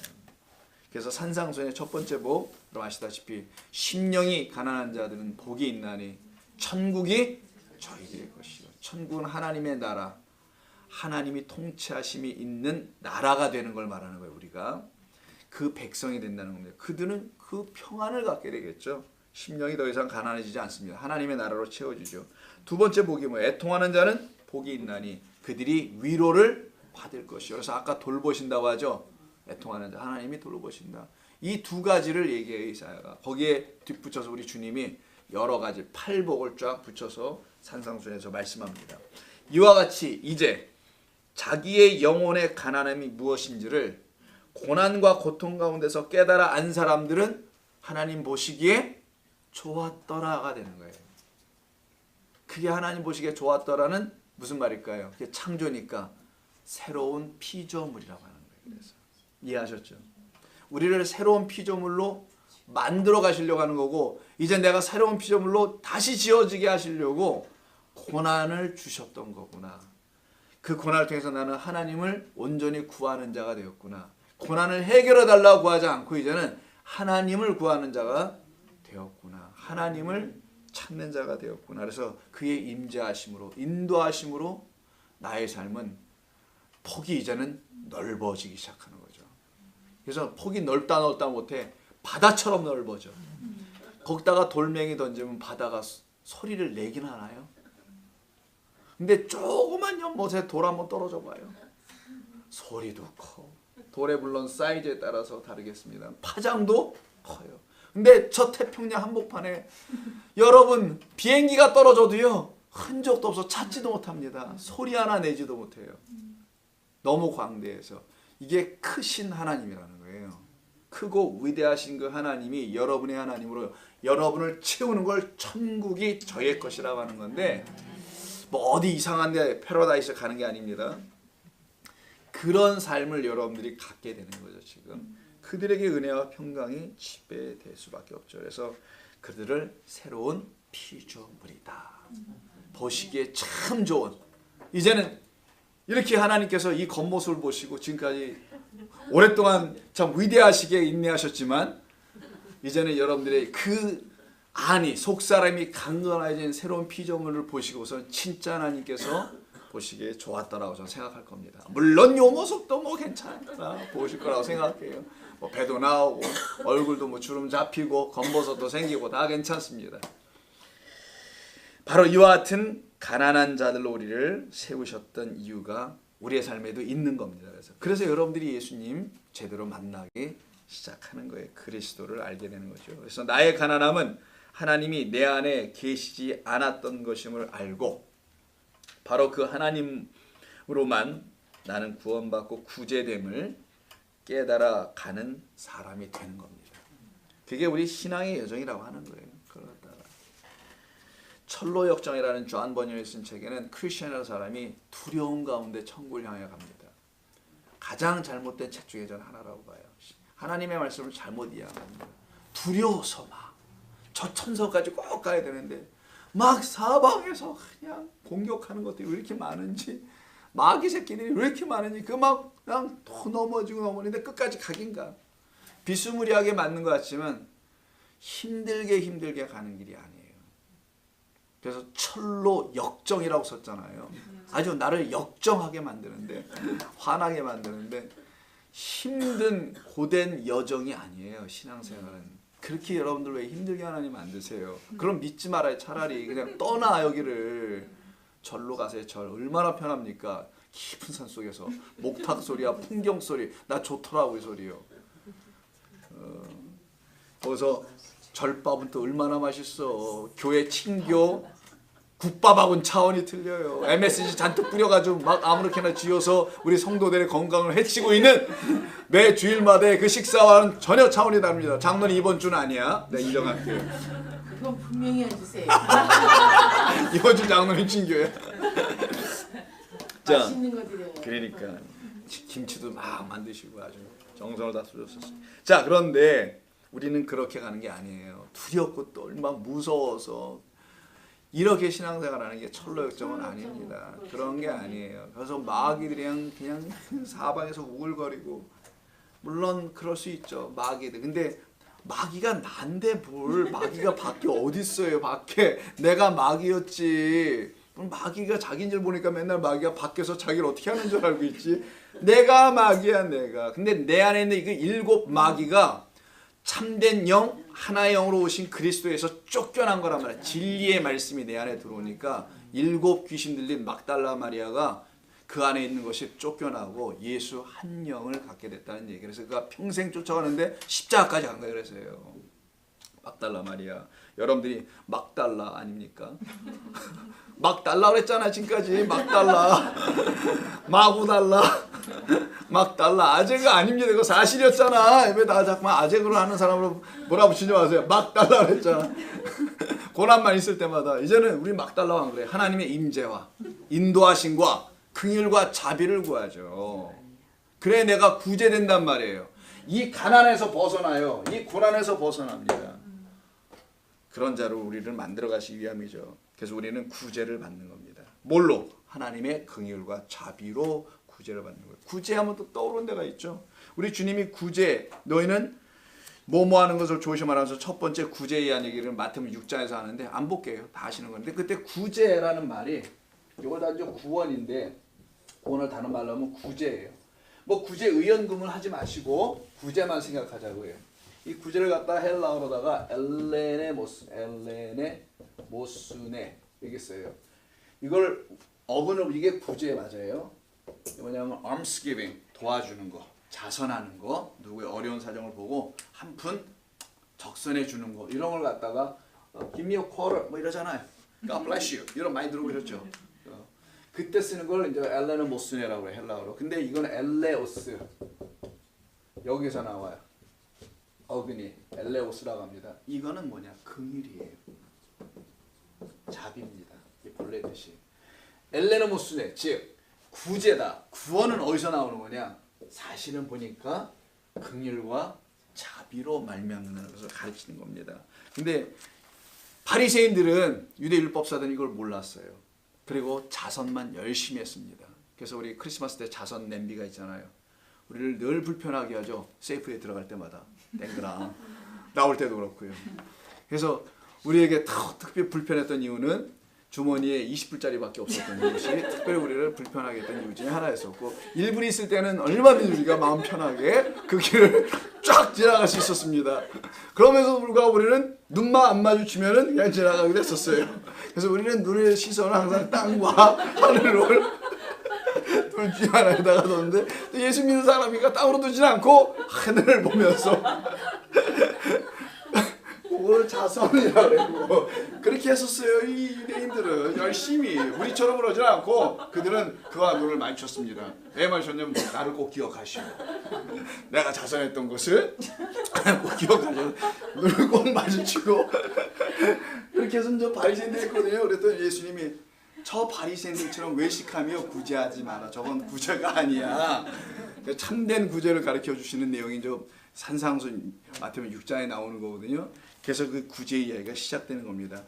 그래서 산상수훈의 첫 번째 복, 여러분 아시다시피 심령이 가난한 자들은 복이 있나니 천국이 저희들의 것이요. 천국은 하나님의 나라, 하나님이 통치하심이 있는 나라가 되는 걸 말하는 거예요. 우리가 그 백성이 된다는 겁니다. 그들은 그 평안을 갖게 되겠죠. 심령이 더 이상 가난해지지 않습니다. 하나님의 나라로 채워지죠. 두 번째 복이 뭐예요? 애통하는 자는 복이 있나니 그들이 위로를 받을 것이요. 그래서 아까 돌보신다고 하죠. 애통하는 자 하나님이 돌보신다. 이 두 가지를 얘기해요. 이사야가. 거기에 뒷붙여서 우리 주님이 여러 가지 팔복을 쫙 붙여서 산상수에서 말씀합니다. 이와 같이 이제 자기의 영혼의 가난함이 무엇인지를 고난과 고통 가운데서 깨달아 안 사람들은 하나님 보시기에 좋았더라가 되는 거예요. 그게 하나님 보시기에 좋았더라는 무슨 말일까요? 그게 창조니까 새로운 피조물이라고 하는 거예요. 그래서 이해하셨죠? 우리를 새로운 피조물로 만들어 가시려고 하는 거고, 이제 내가 새로운 피조물로 다시 지어지게 하시려고 고난을 주셨던 거구나. 그 고난을 통해서 나는 하나님을 온전히 구하는 자가 되었구나. 고난을 해결해 달라고 구하지 않고 이제는 하나님을 구하는 자가 되었구나. 하나님을 찾는 자가 되었구나. 그래서 그의 임재하심으로, 인도하심으로 나의 삶은 폭이 이제는 넓어지기 시작하는 거죠. 그래서 폭이 넓다 못해 바다처럼 넓어져. 거기다가 돌멩이 던지면 바다가 소리를 내긴 하나요? 근데 조그만 연못에 돌 한번 떨어져 봐요. 소리도 커. 돌의 물론 사이즈에 따라서 다르겠습니다. 파장도 커요. 근데 저 태평양 한복판에 여러분 비행기가 떨어져도요 흔적도 없어 찾지도 못합니다. 소리 하나 내지도 못해요. 너무 광대해서. 이게 크신 하나님이라는 거예요. 크고 위대하신 그 하나님이 여러분의 하나님으로 여러분을 채우는 걸 천국이 저의 것이라고 하는 건데, 뭐 어디 이상한 데 패러다이스 가는 게 아닙니다. 그런 삶을 여러분들이 갖게 되는 거죠. 지금 그들에게 은혜와 평강이 지배될 수밖에 없죠. 그래서 그들을 새로운 피조물이다. 보시기에 참 좋은, 이제는 이렇게 하나님께서 이 겉모습을 보시고 지금까지 오랫동안 참 위대하시게 인내하셨지만, 이제는 여러분들의 그 안이, 속사람이 강건해진 새로운 피조물을 보시고서 진짜 하나님께서 보시기에 좋았다라고 저는 생각할 겁니다. 물론 요 모습도 뭐 괜찮다 보실 거라고 생각해요. 뭐 배도 나오고 얼굴도 뭐 주름 잡히고 겉모습도 생기고 다 괜찮습니다. 바로 이와 같은 가난한 자들로 우리를 세우셨던 이유가 우리의 삶에도 있는 겁니다. 그래서 여러분들이 예수님 제대로 만나기 시작하는 거예요. 그리스도를 알게 되는 거죠. 그래서 나의 가난함은 하나님이 내 안에 계시지 않았던 것임을 알고 바로 그 하나님으로만 나는 구원받고 구제됨을 깨달아 가는 사람이 되는 겁니다. 그게 우리 신앙의 여정이라고 하는 거예요. 그러다가 철로 역정이라는 존 버니어의 쓴 책에는 크리스천이라는 사람이 두려움 가운데 천국을 향해 갑니다. 가장 잘못된 책 중에 저는 하나라고 봐요. 하나님의 말씀을 잘못 이해합니다. 두려워서 막 저 천성까지 꼭 가야 되는데 막 사방에서 그냥 공격하는 것들이 왜 이렇게 많은지, 마귀 새끼들이 왜 이렇게 많은지, 그 막 그냥 또 넘어지고 넘어지는데 끝까지 가긴가. 비스무리하게 맞는 것 같지만 힘들게 가는 길이 아니에요. 그래서 철로 역정이라고 썼잖아요. 아주 나를 역정하게 만드는데, 화나게 만드는데 힘든 고된 여정이 아니에요. 신앙생활은. 그렇게 여러분들 왜 힘들게 하나님 만드세요? 그럼 믿지 말아요. 차라리 그냥 떠나 여기를. 절로 가세요. 절 얼마나 편합니까? 깊은 산 속에서 목탁 소리야 풍경 소리 나 좋더라고 이 소리요. 거기서 절밥은 또 얼마나 맛있어. 교회 친교 국밥하고는 차원이 틀려요. MSG 잔뜩 뿌려가지고 막 아무렇게나 쥐어서 우리 성도들의 건강을 해치고 있는 매 주일마다의 그 식사와는 전혀 차원이 다릅니다. 장로는 이번 주는 아니야. 내가 인정할게요. 그건 분명히 해주세요. 이번 주 장로는 친교야. 자, 맛있는 거 드려요. 그러니까 김치도 막 만드시고 아주 정성을 다 쏟으셨어요. 자, 그런데 우리는 그렇게 가는 게 아니에요. 두렵고 또 얼마나 무서워서 이렇게 신앙생활하는 게 철로 역정은 아닙니다. 그런 게 아니에요. 그래서 마귀들이 그냥 사방에서 우글거리고, 물론 그럴 수 있죠. 마귀들. 근데 마귀가 난데 뭘, 마귀가 밖에 어디 있어요. 밖에 내가 마귀였지. 마귀가 자기인 줄 보니까 맨날 마귀가 밖에서 자기를 어떻게 하는 줄 알고 있지. 내가 마귀야 내가. 근데 내 안에 있는 그 7 마귀가 참된 영, 하나의 영으로 오신 그리스도에서 쫓겨난 거란 말이야. 진리의 말씀이 내 안에 들어오니까 7 귀신 들린 막달라 마리아가 그 안에 있는 것이 쫓겨나고 예수 한 영을 갖게 됐다는 얘기. 그래서 그가 평생 쫓아가는데 십자가까지 간 거예요. 그래서요. 막달라 마리아. 여러분들이 막달라 아닙니까? 막달라 그랬잖아 지금까지. 막달라 마구달라 막달라 아재가 아닙니다. 이거 사실이었잖아. 왜 나 자꾸만 아재로 하는 사람으로 몰아붙이지 마세요. 막달라 그랬잖아. 고난만 있을 때마다. 이제는 우리 막달라와 안 그래. 하나님의 임재와 인도하심과 긍휼과 자비를 구하죠. 그래 내가 구제된단 말이에요. 이 가난에서 벗어나요. 이 고난에서 벗어납니다. 그런 자로 우리를 만들어 가시기 위함이죠. 그래서 우리는 구제를 받는 겁니다. 뭘로? 하나님의 긍휼과 자비로 구제를 받는 거예요. 구제하면 또 떠오르는 데가 있죠. 우리 주님이 구제, 너희는 뭐뭐 하는 것을 조심하라면서 첫 번째 구제에 대한 얘기를 마태복음 6장에서 하는데 안 볼게요. 다 하시는 건데 그때 구제라는 말이 이걸 다 이제 구원인데 구원을 다른 말로 하면 구제예요. 뭐 구제 의연금을 하지 마시고 구제만 생각하자고요. 이 구제를 갖다 헬라어로다가 엘레네 모스네 이게 써요. 이걸 어근으로 이게 구제 맞아요. 뭐냐면 almsgiving 도와주는 거, 자선하는 거, 누구의 어려운 사정을 보고 한 푼 적선해 주는 거 이런 걸 갖다가 give me a quarter 뭐 이러잖아요. God bless you 이런 많이 들어보셨죠? 그때 쓰는 걸 이제 엘레는 모스네라고 해요. 헬라어로. 근데 이건 엘레오스 여기서 나와요. 어근이 엘레오스라고 합니다. 이거는 뭐냐? 긍휼이에요. 자비입니다. 이 본래 뜻이. 엘레는 모스네 즉 구제다. 구원은 어디서 나오는 거냐? 사실은 보니까 긍휼과 자비로 말미암는 것을 가르치는 겁니다. 근데 바리새인들은 유대 율법사들은 이걸 몰랐어요. 그리고 자선만 열심히 했습니다. 그래서 우리 크리스마스 때 자선 냄비가 있잖아요. 우리를 늘 불편하게 하죠. 세이프에 들어갈 때마다 땡그랑 나올 때도 그렇고요. 그래서 우리에게 특별히 불편했던 이유는 주머니에 20불짜리밖에 없었던 이것이 특별히 우리를 불편하게 했던 이유 중에 하나였었고 1불이 있을 때는 얼마든지 우리가 마음 편하게 그 길을 쫙 지나갈 수 있었습니다. 그러면서 불구하고 우리는 눈만 안 마주치면 그냥 지나가기도 했었어요. 그래서 우리는 눈의 시선을 항상 땅과 하늘을 둘 중에 하나에다가 뒀는데 예수 믿는 사람이니까 땅으로 두지 않고 하늘을 보면서 그걸 자선이라고 그러고 그렇게 했었어요. 이 유대인들은 열심히 우리처럼 그러지 않고 그들은 그와 눈을 마주쳤습니다. 왜 마주쳤냐면 나를 꼭 기억하시오. 내가 자선했던 것을 꼭 기억하시오. 눈을 꼭 마주치고 그렇게 해서 저 바리새인들 했거든요. 그랬더니 예수님이 저 바리새인들처럼 외식하며 구제하지 마라. 저건 구제가 아니야. 참된 구제를 가르쳐 주시는 내용이 저 산상순 마태복음 6장에 나오는 거거든요. 그래서 그 구제 이야기가 시작되는 겁니다.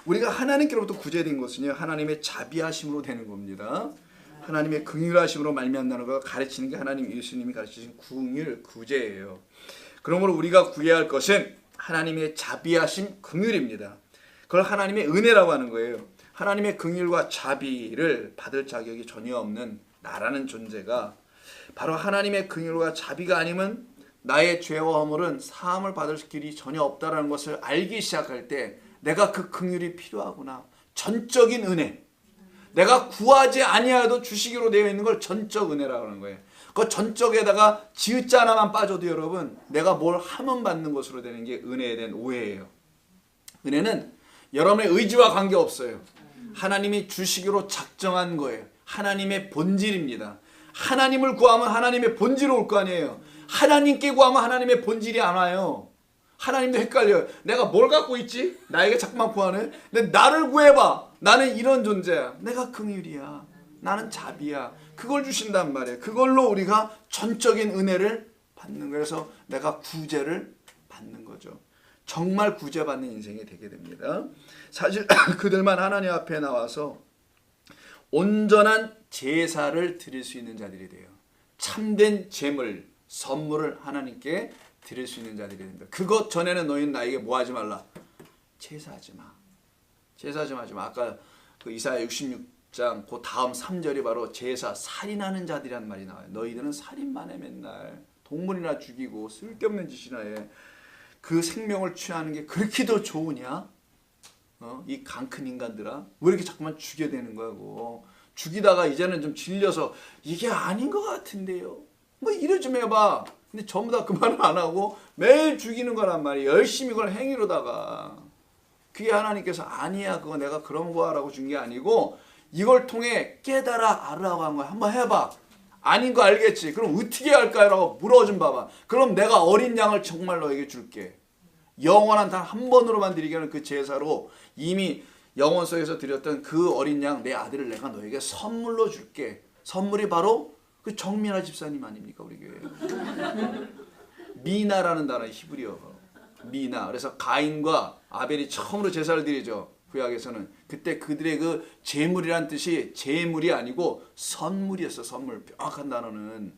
우리가 하나님께로부터 구제된 것은요, 하나님의 자비하심으로 되는 겁니다. 하나님의 긍휼하심으로 말미암다는 걸 가르치는 게 하나님 예수님이 가르치신 긍휼 구제예요. 그러므로 우리가 구해야 할 것은 하나님의 자비하심 긍휼입니다. 그걸 하나님의 은혜라고 하는 거예요. 하나님의 긍휼과 자비를 받을 자격이 전혀 없는 나라는 존재가 바로 하나님의 긍휼과 자비가 아니면 나의 죄와 허물은 사함을 받을 길이 전혀 없다는 것을 알기 시작할 때 내가 그 긍휼이 필요하구나. 전적인 은혜. 내가 구하지 아니하여도 주시기로 되어 있는 걸 전적 은혜라고 하는 거예요. 그 전적에다가 지읒자 하나만 빠져도 여러분 내가 뭘 하면 받는 것으로 되는 게 은혜에 대한 오해예요. 은혜는 여러분의 의지와 관계없어요. 하나님이 주시기로 작정한 거예요. 하나님의 본질입니다. 하나님을 구하면 하나님의 본질로 올 거 아니에요. 하나님께 구하면 하나님의 본질이 안 와요. 하나님도 헷갈려요. 내가 뭘 갖고 있지? 나에게 자꾸만 구하네. 근데 나를 구해봐. 나는 이런 존재야. 내가 긍휼이야. 나는 자비야. 그걸 주신단 말이에요. 그걸로 우리가 전적인 은혜를 받는 거예요. 그래서 내가 구제를 받는 거죠. 정말 구제받는 인생이 되게 됩니다. 사실 그들만 하나님 앞에 나와서 온전한 제사를 드릴 수 있는 자들이 돼요. 참된 제물, 선물을 하나님께 드릴 수 있는 자들이 됩니다. 그것 전에는 너희는 나에게 뭐 하지 말라? 제사하지 마. 제사 좀 하지 마. 아까 그 이사야 66장 그 다음 3절이 바로 제사 살인하는 자들이란 말이 나와요. 너희들은 살인만 해 맨날 동물이나 죽이고 쓸데없는 짓이나 해. 그 생명을 취하는 게 그렇게도 좋으냐? 이 강큰 인간들아 왜 이렇게 자꾸만 죽여대는 거야? 죽이다가 이제는 좀 질려서 이게 아닌 것 같은데요. 뭐 이래 좀 해봐. 근데 전부 다 그 말을 안 하고 매일 죽이는 거란 말이에요. 열심히 그걸 행위로다가. 그게 하나님께서 아니야 그거 내가 그런 거라고 준 게 아니고 이걸 통해 깨달아 알으라고 한 거야. 한번 해봐. 아닌 거 알겠지? 그럼 어떻게 할까요? 라고 물어 좀 봐봐. 그럼 내가 어린 양을 정말 너에게 줄게. 영원한 단 한 번으로만 드리게 하는 그 제사로 이미 영원 속에서 드렸던 그 어린 양 내 아들을 내가 너에게 선물로 줄게. 선물이 바로 그 정민아 집사님 아닙니까 우리 교회. 미나라는 단어의 히브리어. 미나. 그래서 가인과 아벨이 처음으로 제사를 드리죠. 구약에서는. 그때 그들의 그 제물이란 뜻이 제물이 아니고 선물이었어. 선물. 명확한 단어는.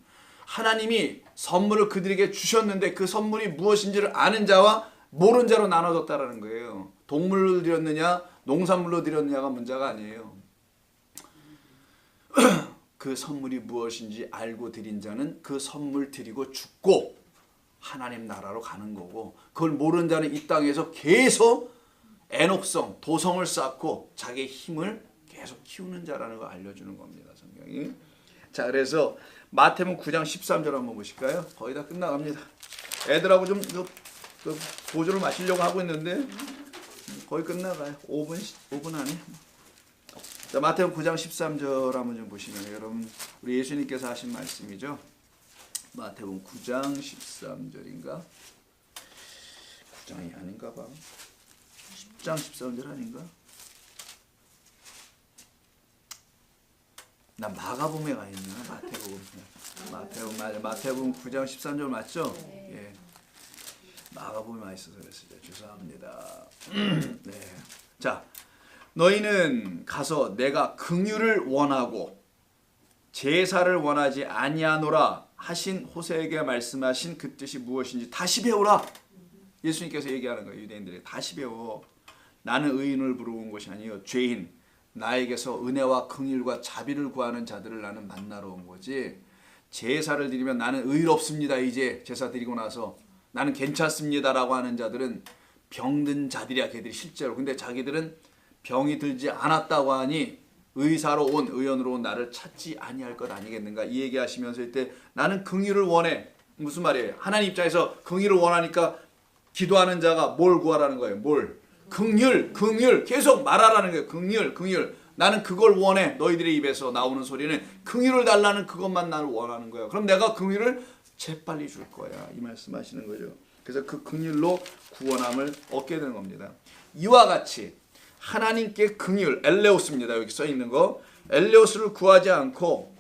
하나님이 선물을 그들에게 주셨는데 그 선물이 무엇인지를 아는 자와 모르는 자로 나눠졌다라는 거예요. 동물로 드렸느냐 농산물로 드렸느냐가 문제가 아니에요. 그 선물이 무엇인지 알고 드린 자는 그 선물 드리고 죽고 하나님 나라로 가는 거고 그걸 모르는 자는 이 땅에서 계속 애녹성, 도성을 쌓고 자기의 힘을 계속 키우는 자라는 걸 알려주는 겁니다. 성경이. 자, 그래서 마태복음 9장 13절 한번 보실까요? 거의 다 끝나갑니다. 애들하고 좀 보조를 마시려고 하고 있는데 거의 끝나가요. 5분 안에. 자, 마태복음 9장 13절 한번 좀 보시면 여러분 우리 예수님께서 하신 말씀이죠. 마태복음 9장 13절인가? 9장이 아닌가 봐. 10장 13절 아닌가? 나 마가복음에 가 있나? 마태복음. 마태복음 9장 13절 맞죠? 예. 마가복음에 와 있어서 그랬어요. 죄송합니다. 네. 자, 너희는 가서 내가 긍휼을 원하고 제사를 원하지 아니하노라 하신 호세에게 말씀하신 그 뜻이 무엇인지 다시 배우라. 예수님께서 얘기하는 거예요. 유대인들에게 다시 배워. 나는 의인을 부르는 것이 아니요 죄인 나에게서 은혜와 긍휼과 자비를 구하는 자들을 나는 만나러 온 거지. 제사를 드리면 나는 의롭습니다. 이제 제사 드리고 나서 나는 괜찮습니다라고 하는 자들은 병든 자들이야. 걔들이 실제로. 근데 자기들은 병이 들지 않았다고 하니 의사로 온 의원으로 온 나를 찾지 아니할 것 아니겠는가 이 얘기하시면서 이때 나는 긍휼을 원해. 무슨 말이에요? 하나님 입장에서 긍휼을 원하니까 기도하는 자가 뭘 구하라는 거예요? 뭘? 긍휼 계속 말하라는 거예요. 긍휼 나는 그걸 원해. 너희들의 입에서 나오는 소리는 긍휼을 달라는 그것만 나를 원하는 거야. 그럼 내가 긍휼을 재빨리 줄 거야. 이 말씀하시는 거죠. 그래서 그 긍휼로 구원함을 얻게 되는 겁니다. 이와 같이 하나님께 긍휼, 엘레오스입니다. 여기 써 있는 거. 엘레오스를 구하지 않고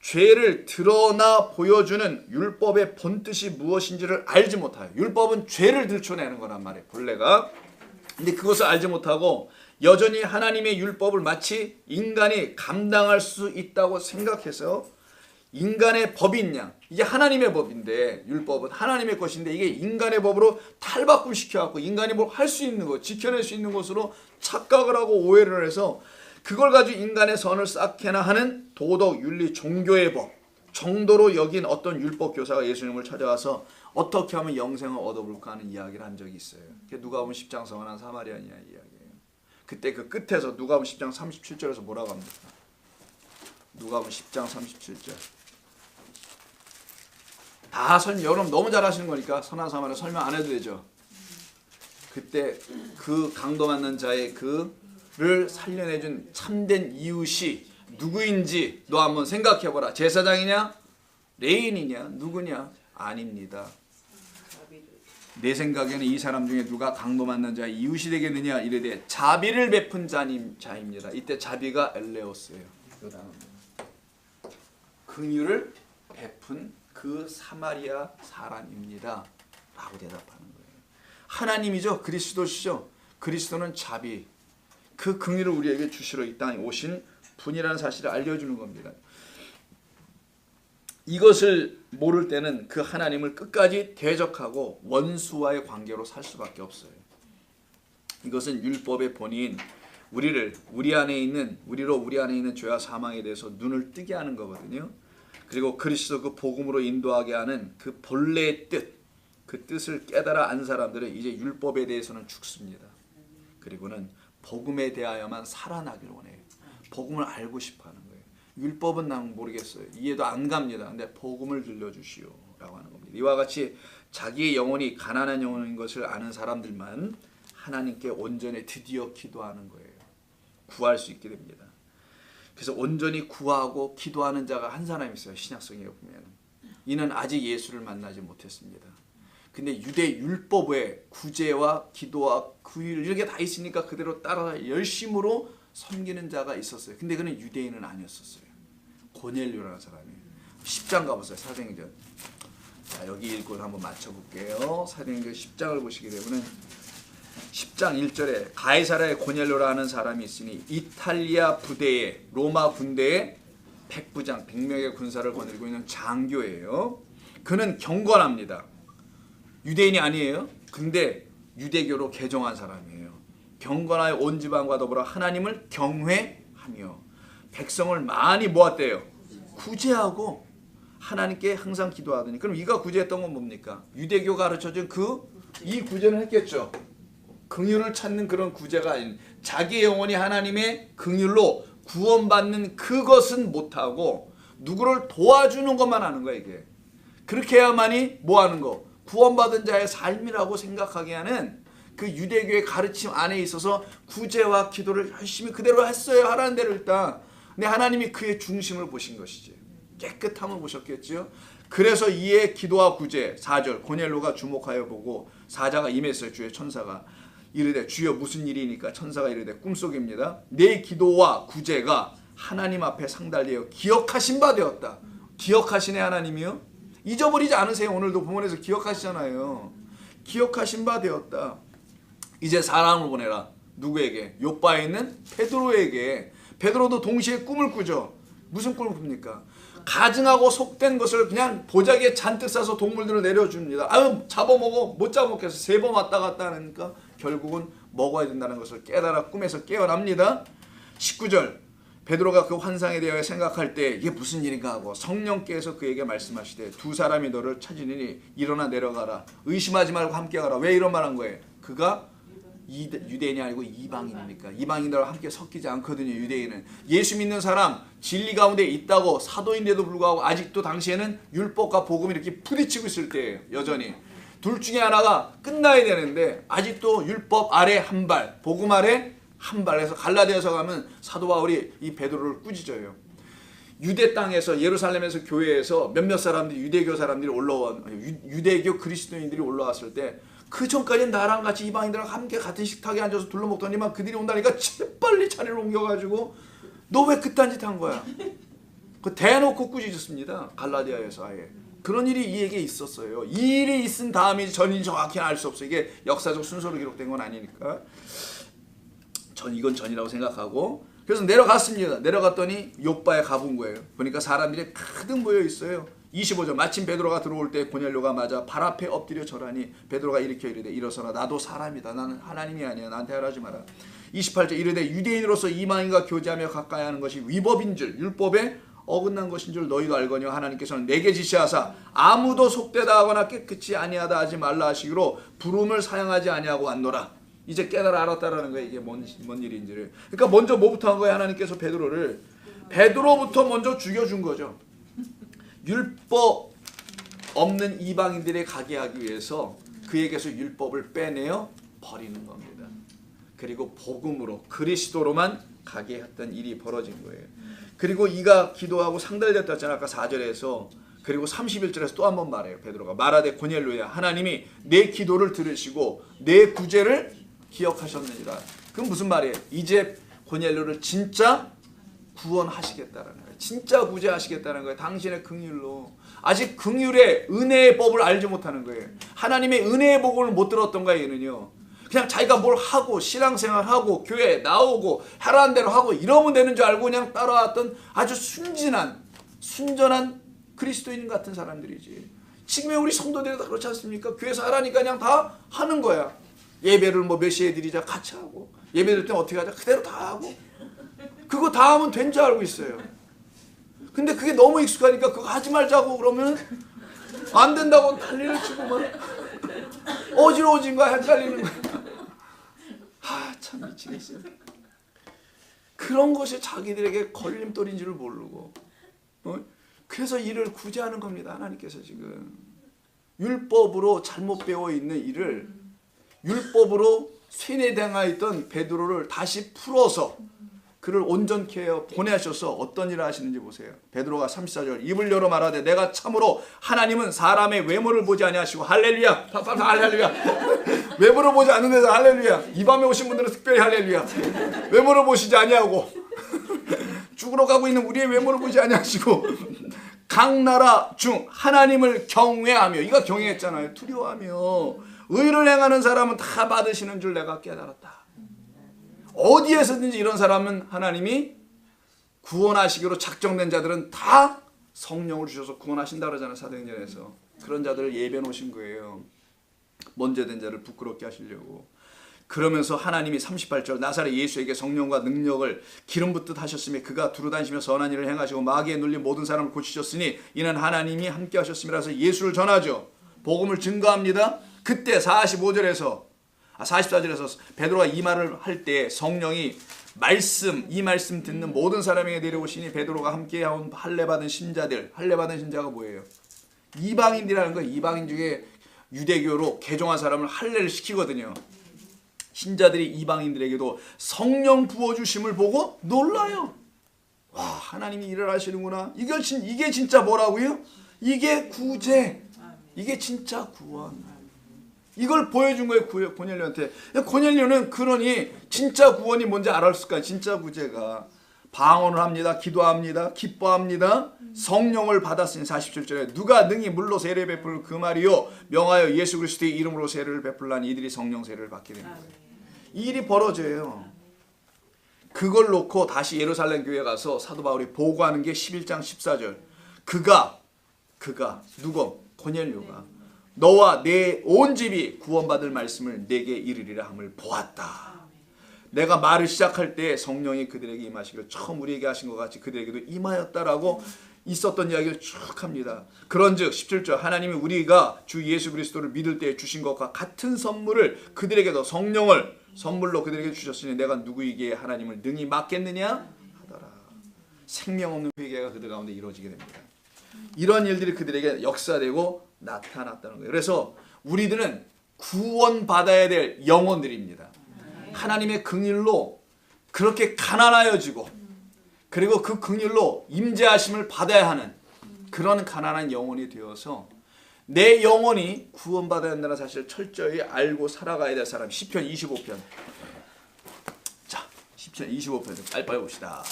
죄를 드러나 보여주는 율법의 본뜻이 무엇인지를 알지 못해요. 율법은 죄를 들춰내는 거란 말이에요. 본래가. 근데 그것을 알지 못하고 여전히 하나님의 율법을 마치 인간이 감당할 수 있다고 생각해서 인간의 법인 양, 이게 하나님의 법인데 율법은 하나님의 것인데 이게 인간의 법으로 탈바꿈시켜갖고 인간이 뭘 할 수 있는 것, 지켜낼 수 있는 것으로 착각을 하고 오해를 해서 그걸 가지고 인간의 선을 쌓게나 하는 도덕, 윤리, 종교의 법 정도로 여긴 어떤 율법 교사가 예수님을 찾아와서 어떻게 하면 영생을 얻어볼까 하는 이야기를 한 적이 있어요. 그게 누가복음 10장 선언한 사마리아인의 이야기예요. 그때 그 끝에서 누가복음 10장 37절에서 뭐라고 합니까? 누가복음 10장 37절. 여러분 너무 잘하시는 거니까 선한 사마리아 설명 안 해도 되죠. 그때 그 강도받는 자의 그를 살려내준 참된 이웃이 누구인지 너 한번 생각해보라. 제사장이냐? 레인이냐? 누구냐? 아닙니다. 내 생각에는 이 사람 중에 누가 강도받는 자의 이웃이 되겠느냐 이르되 자비를 베푼 자입니다. 이때 자비가 엘레오스예요. 긍휼을 베푼 그 사마리아 사람입니다. 라고 대답하는 거예요. 하나님이죠. 그리스도시죠. 그리스도는 자비. 그 긍휼을 우리에게 주시러 이 땅에 오신 분이라는 사실을 알려주는 겁니다. 이것을 모를 때는 그 하나님을 끝까지 대적하고 원수와의 관계로 살 수밖에 없어요. 이것은 율법의 본인 우리 안에 있는 죄와 사망에 대해서 눈을 뜨게 하는 거거든요. 그리고 그리스도 그 복음으로 인도하게 하는 그 본래의 뜻, 그 뜻을 깨달아 안 사람들은 이제 율법에 대해서는 죽습니다. 그리고는 복음에 대하여만 살아나길 원해요. 복음을 알고 싶어하는 거예요. 율법은 난 모르겠어요. 이해도 안 갑니다. 근데 복음을 들려주시오라고 하는 겁니다. 이와 같이 자기의 영혼이 가난한 영혼인 것을 아는 사람들만 하나님께 온전히 드디어 기도하는 거예요. 구할 수 있게 됩니다. 그래서 온전히 구하고 기도하는 자가 한 사람 있어요. 신약성에 보면 이는 아직 예수를 만나지 못했습니다. 근데 유대 율법에 구제와 기도와 구일 이렇게 다 있으니까 그대로 따라 열심으로 섬기는 자가 있었어요. 근데 그는 유대인은 아니었었어요. 고넬료라는 사람이. 10장 가보세요. 사도행전. 자, 여기 읽고 한번 맞춰볼게요. 사도행전 10장을 보시게 되면 10장 1절에 가이사랴의 고넬료라는 사람이 있으니 이탈리아 부대에 로마 군대의 백부장 100명의 군사를 거느리고 있는 장교예요. 그는 경건합니다. 유대인이 아니에요. 근데 유대교로 개종한 사람이에요. 경건하여 온 지방과 더불어 하나님을 경외하며 백성을 많이 모았대요. 구제하고 하나님께 항상 기도하더니 그럼 이가 구제했던 건 뭡니까? 유대교가 가르쳐준 이 구제는 했겠죠. 긍휼을 찾는 그런 구제가 아닌 자기의 영혼이 하나님의 긍휼로 구원받는 그것은 못하고 누구를 도와주는 것만 하는 거야 이게. 그렇게 해야만이 뭐하는 거? 구원받은 자의 삶이라고 생각하게 하는 그 유대교의 가르침 안에 있어서 구제와 기도를 열심히 그대로 했어요. 하라는 대로 일단. 근데 하나님이 그의 중심을 보신 것이지. 깨끗함을 보셨겠죠. 그래서 이에 기도와 구제 4절 고넬료가 주목하여 보고 사자가 임했어요. 주의 천사가 이르되 주여 무슨 일이니까 천사가 이르되 꿈속입니다. 내 기도와 구제가 하나님 앞에 상달되어 기억하신 바 되었다. 기억하시네 하나님이요. 잊어버리지 않으세요. 오늘도 본문에서 기억하시잖아요. 기억하신 바 되었다. 이제 사람을 보내라. 누구에게? 요바에 있는 베드로에게. 베드로도 동시에 꿈을 꾸죠. 무슨 꿈을 꿉니까? 가증하고 속된 것을 그냥 보자기에 잔뜩 싸서 동물들을 내려줍니다. 아유 잡아먹어. 못 잡아먹겠어. 3번 왔다 갔다 하니까 결국은 먹어야 된다는 것을 깨달아 꿈에서 깨어납니다. 19절 베드로가 그 환상에 대하여 생각할 때 이게 무슨 일인가 하고 성령께서 그에게 말씀하시되 두 사람이 너를 찾으니 일어나 내려가라. 의심하지 말고 함께 가라. 왜 이런 말 한 거예요? 그가 유대인이 아니고 이방인이니까. 이방인들과 함께 섞이지 않거든요. 유대인은. 예수 믿는 사람 진리 가운데 있다고 사도인데도 불구하고 아직도 당시에는 율법과 복음이 이렇게 부딪히고 있을 때예요. 여전히. 둘 중에 하나가 끝나야 되는데 아직도 율법 아래 한 발, 복음 아래 한 발에서 갈라디아서 가면 사도 바울이 이 베드로를 꾸짖어요. 유대 땅에서 예루살렘에서 교회에서 몇몇 사람들이 유대교 사람들이 올라온 유대교 그리스도인들이 올라왔을 때 그 전까지는 나랑 같이 이방인들과 함께 같은 식탁에 앉아서 둘러먹더니만 그들이 온다니까 재빨리 자리를 옮겨가지고 너 왜 그딴 짓 한 거야? 그 대놓고 꾸짖었습니다. 갈라디아에서 아예. 그런 일이 이에게 있었어요. 이 일이 있은 다음에 전인지 정확히 알 수 없어요. 이게 역사적 순서로 기록된 건 아니니까. 이건 전이라고 생각하고 그래서 내려갔습니다. 내려갔더니 욥바에 가본 거예요. 보니까 사람들이 가득 모여 있어요. 25절 마침 베드로가 들어올 때 고넬료가 맞아 발 앞에 엎드려 절하니 베드로가 일으켜 이르되 일어서라 나도 사람이다. 나는 하나님이 아니야. 나한테 하라지 마라. 28절 이르되 유대인으로서 이방인과 교제하며 가까이 하는 것이 위법인 줄 율법에 어긋난 것인 줄 너희도 알거니와 하나님께서는 내게 지시하사 아무도 속되다 하거나 깨끗이 아니하다 하지 말라 하시기로 부름을 사용하지 아니하고 왔노라. 이제 깨달아 알았다라는 거예요. 이게 뭔 일인지를. 그러니까 먼저 뭐부터 한 거예요? 하나님께서 베드로부터 먼저 죽여준 거죠. 율법 없는 이방인들에 가게 하기 위해서 그에게서 율법을 빼내어 버리는 겁니다. 그리고 복음으로 그리스도로만 가게 했던 일이 벌어진 거예요. 그리고 이가 기도하고 상달됐다 했잖아요. 아까 4절에서. 그리고 31절에서 또 한 번 말해요. 베드로가 말하되 고넬료야 하나님이 내 기도를 들으시고 내 구제를 기억하셨느니라. 그건 무슨 말이에요? 이제 고넬료를 진짜 구원하시겠다라는 거예요. 진짜 구제하시겠다는 거예요. 당신의 긍휼로. 아직 긍휼의 은혜의 법을 알지 못하는 거예요. 하나님의 은혜의 복음을 못 들었던 거예요. 얘는요. 그냥 자기가 뭘 하고 신앙생활하고 교회 나오고 하라는 대로 하고 이러면 되는 줄 알고 그냥 따라왔던 아주 순전한 그리스도인 같은 사람들이지. 지금의 우리 성도들이 다 그렇지 않습니까? 교회에서 하라니까 그냥 다 하는 거야. 예배를 몇 시에 드리자 같이 하고 예배 드릴 때 어떻게 하자? 그대로 다 하고 그거 다 하면 된 줄 알고 있어요. 근데 그게 너무 익숙하니까 그거 하지 말자고 그러면 안 된다고 난리를 치고 막 어지러워진 거야. 헷갈리는 거야. 참 미치겠어요. 그런 것이 자기들에게 걸림돌인 줄 모르고 그래서 일을 구제하는 겁니다. 하나님께서 지금 율법으로 잘못 배워 있는 일을 율법으로 쇠뇌당하 있던 베드로를 다시 풀어서 그를 온전케 하여 보내셔서 어떤 일을 하시는지 보세요. 베드로가 34절 입을 열어 말하되 내가 참으로 하나님은 사람의 외모를 보지 아니하시고 할렐루야 할렐루야 외모를 보지 않는 데서 할렐루야 이 밤에 오신 분들은 특별히 할렐루야 외모를 보시지 아니하고 죽으러 가고 있는 우리의 외모를 보지 아니하시고 각 나라 중 하나님을 경외하며 이가 경외했잖아요. 두려워하며 의를 행하는 사람은 다 받으시는 줄 내가 깨달았다. 어디에서든지 이런 사람은 하나님이 구원하시기로 작정된 자들은 다 성령을 주셔서 구원하신다 그러잖아요. 사도행전에서. 그런 자들을 예배 놓으신 거예요. 먼저 된 자를 부끄럽게 하시려고. 그러면서 하나님이 38절 나사렛 예수에게 성령과 능력을 기름 붓듯 하셨으며 그가 두루다니시며 선한 일을 행하시고 마귀에 눌린 모든 사람을 고치셨으니 이는 하나님이 함께 하셨음이라서 예수를 전하죠. 복음을 증거합니다. 그때 44절에서 베드로가 이 말을 할 때 성령이 이 말씀 듣는 모든 사람에게 내려오시니 베드로가 함께한 할례받은 신자들, 할례받은 신자가 뭐예요? 이방인이라는 거예요. 이방인 중에 유대교로 개종한 사람을 할례를 시키거든요. 신자들이 이방인들에게도 성령 부어주심을 보고 놀라요. 와, 하나님이 일을 하시는구나. 이게 진짜 뭐라고요? 이게 구제. 이게 진짜 구원. 이걸 보여준 거예요. 고넬료한테. 고넬료는 그러니 진짜 구원이 뭔지 알았을까요? 진짜 구제가. 방언을 합니다. 기도합니다. 기뻐합니다. 성령을 받았으니 47절에 누가 능히 물로 세례 베풀 그 말이요 명하여 예수 그리스도의 이름으로 세례를 베풀라니 이들이 성령 세례를 받게 됩니다. 이 일이 벌어져요. 그걸 놓고 다시 예루살렘 교회 가서 사도 바울이 보고하는 게 11장 14절. 그가 누구? 고넬료가 너와 내 온 집이 구원받을 말씀을 내게 이르리라 함을 보았다. 내가 말을 시작할 때 성령이 그들에게 임하시기를 처음 우리에게 하신 것 같이 그들에게도 임하였다라고 있었던 이야기를 쭉 합니다. 그런즉 17절 하나님이 우리가 주 예수 그리스도를 믿을 때 주신 것과 같은 선물을 그들에게도 성령을 선물로 그들에게 주셨으니 내가 누구에게 하나님을 능히 맡겠느냐 하더라. 생명 없는 회개가 그들 가운데 이루어지게 됩니다. 이런 일들이 그들에게 역사되고 나타났다는 거예요. 그래서 우리들은 구원받아야 될 영혼들입니다. 하나님의 긍휼로 그렇게 가난하여지고 그리고 그 긍휼로 임재하심을 받아야 하는 그런 가난한 영혼이 되어서 내 영혼이 구원받아야 한다는 사실을 철저히 알고 살아가야 될 사람. 시편 25편. 자, 시편 25편 빨리빨리 봅시다.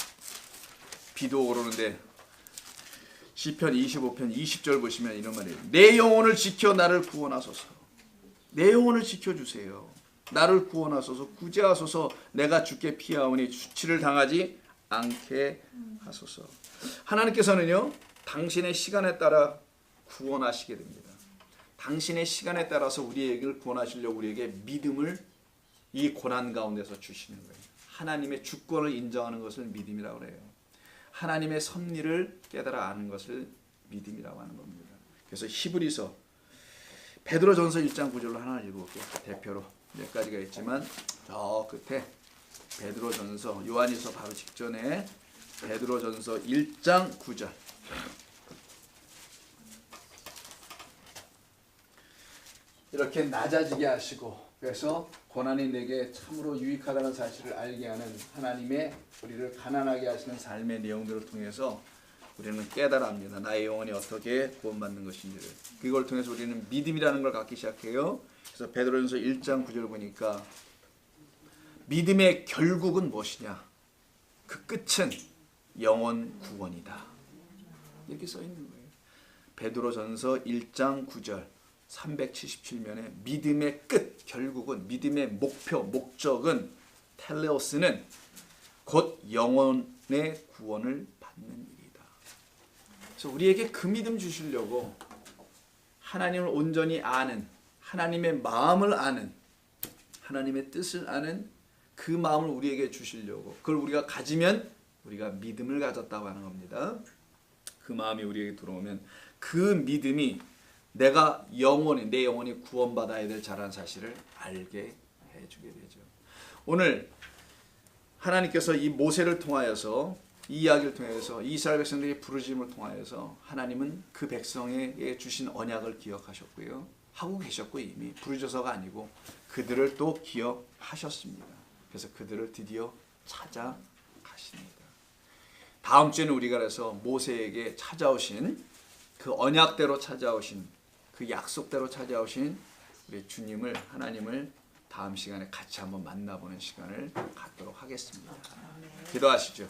비도 오르는데 시편 25편 20절 보시면 이런 말이에요. 내 영혼을 지켜 나를 구원하소서. 내 영혼을 지켜주세요. 나를 구원하소서. 구제하소서. 내가 주께 피하오니 수치를 당하지 않게 하소서. 하나님께서는요 당신의 시간에 따라 구원하시게 됩니다. 당신의 시간에 따라서 우리에게 구원하시려고 우리에게 믿음을 이 고난 가운데서 주시는 거예요. 하나님의 주권을 인정하는 것을 믿음이라고 해요. 하나님의 섭리를 깨달아 아는 것을 믿음이라고 하는 겁니다. 그래서 히브리서 베드로전서 1장 9절로 하나 읽어볼게요. 대표로 몇 가지가 있지만 저 끝에 베드로전서 요한일서 바로 직전에 베드로전서 1장 9절 이렇게 낮아지게 하시고 그래서 고난이 내게 참으로 유익하다는 사실을 알게 하는 하나님의 우리를 가난하게 하시는 삶의 내용들을 통해서 우리는 깨달아 합니다. 나의 영혼이 어떻게 구원받는 것인지를. 그걸 통해서 우리는 믿음이라는 걸 갖기 시작해요. 그래서 베드로전서 1장 9절을 보니까 믿음의 결국은 무엇이냐? 그 끝은 영혼 구원이다. 이렇게 써 있는 거예요. 베드로전서 1장 9절 377면에 믿음의 끝, 결국은 믿음의 목표, 목적은 텔레오스는 곧 영혼의 구원을 받는 일이다. 그래서 우리에게 그 믿음 주시려고 하나님을 온전히 아는, 하나님의 마음을 아는, 하나님의 뜻을 아는 그 마음을 우리에게 주시려고, 그걸 우리가 가지면 우리가 믿음을 가졌다고 하는 겁니다. 그 마음이 우리에게 들어오면 그 믿음이 내 영혼이 구원받아야 될 자라는 사실을 알게 해주게 되죠. 오늘 하나님께서 이 모세를 통하여서, 이 이야기를 통해서, 이스라엘 백성들의 부르심을 통하여서 하나님은 그 백성에게 주신 언약을 기억하셨고요, 하고 계셨고, 이미 부르셔서가 아니고 그들을 또 기억하셨습니다. 그래서 그들을 드디어 찾아가십니다. 다음 주에는 우리가 그래서 모세에게 찾아오신, 그 언약대로 찾아오신, 그 약속대로 찾아오신 우리 주님을, 하나님을 다음 시간에 같이 한번 만나보는 시간을 갖도록 하겠습니다. 기도하시죠.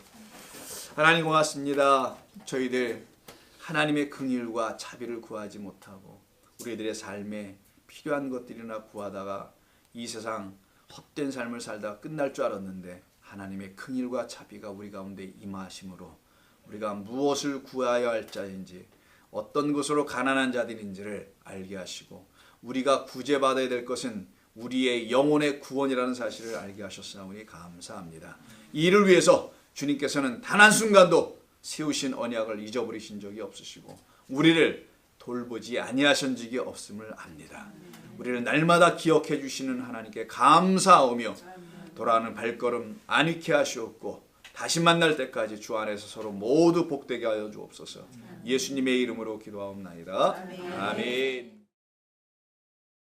하나님 고맙습니다. 저희들 하나님의 긍휼과 자비를 구하지 못하고 우리들의 삶에 필요한 것들이나 구하다가 이 세상 헛된 삶을 살다가 끝날 줄 알았는데, 하나님의 긍휼과 자비가 우리 가운데 임하심으로 우리가 무엇을 구하여야 할 자인지, 어떤 것으로 가난한 자들인지를 알게 하시고, 우리가 구제받아야 될 것은 우리의 영혼의 구원이라는 사실을 알게 하셨사오니 감사합니다. 이 일을 위해서 주님께서는 단 한순간도 세우신 언약을 잊어버리신 적이 없으시고 우리를 돌보지 아니하신 적이 없음을 압니다. 우리를 날마다 기억해 주시는 하나님께 감사하오며 돌아가는 발걸음 안익게 하시옵고 다시 만날 때까지 주 안에서 서로 모두 복되게 하여 주옵소서. 예수님의 이름으로 기도하옵나이다. 아멘.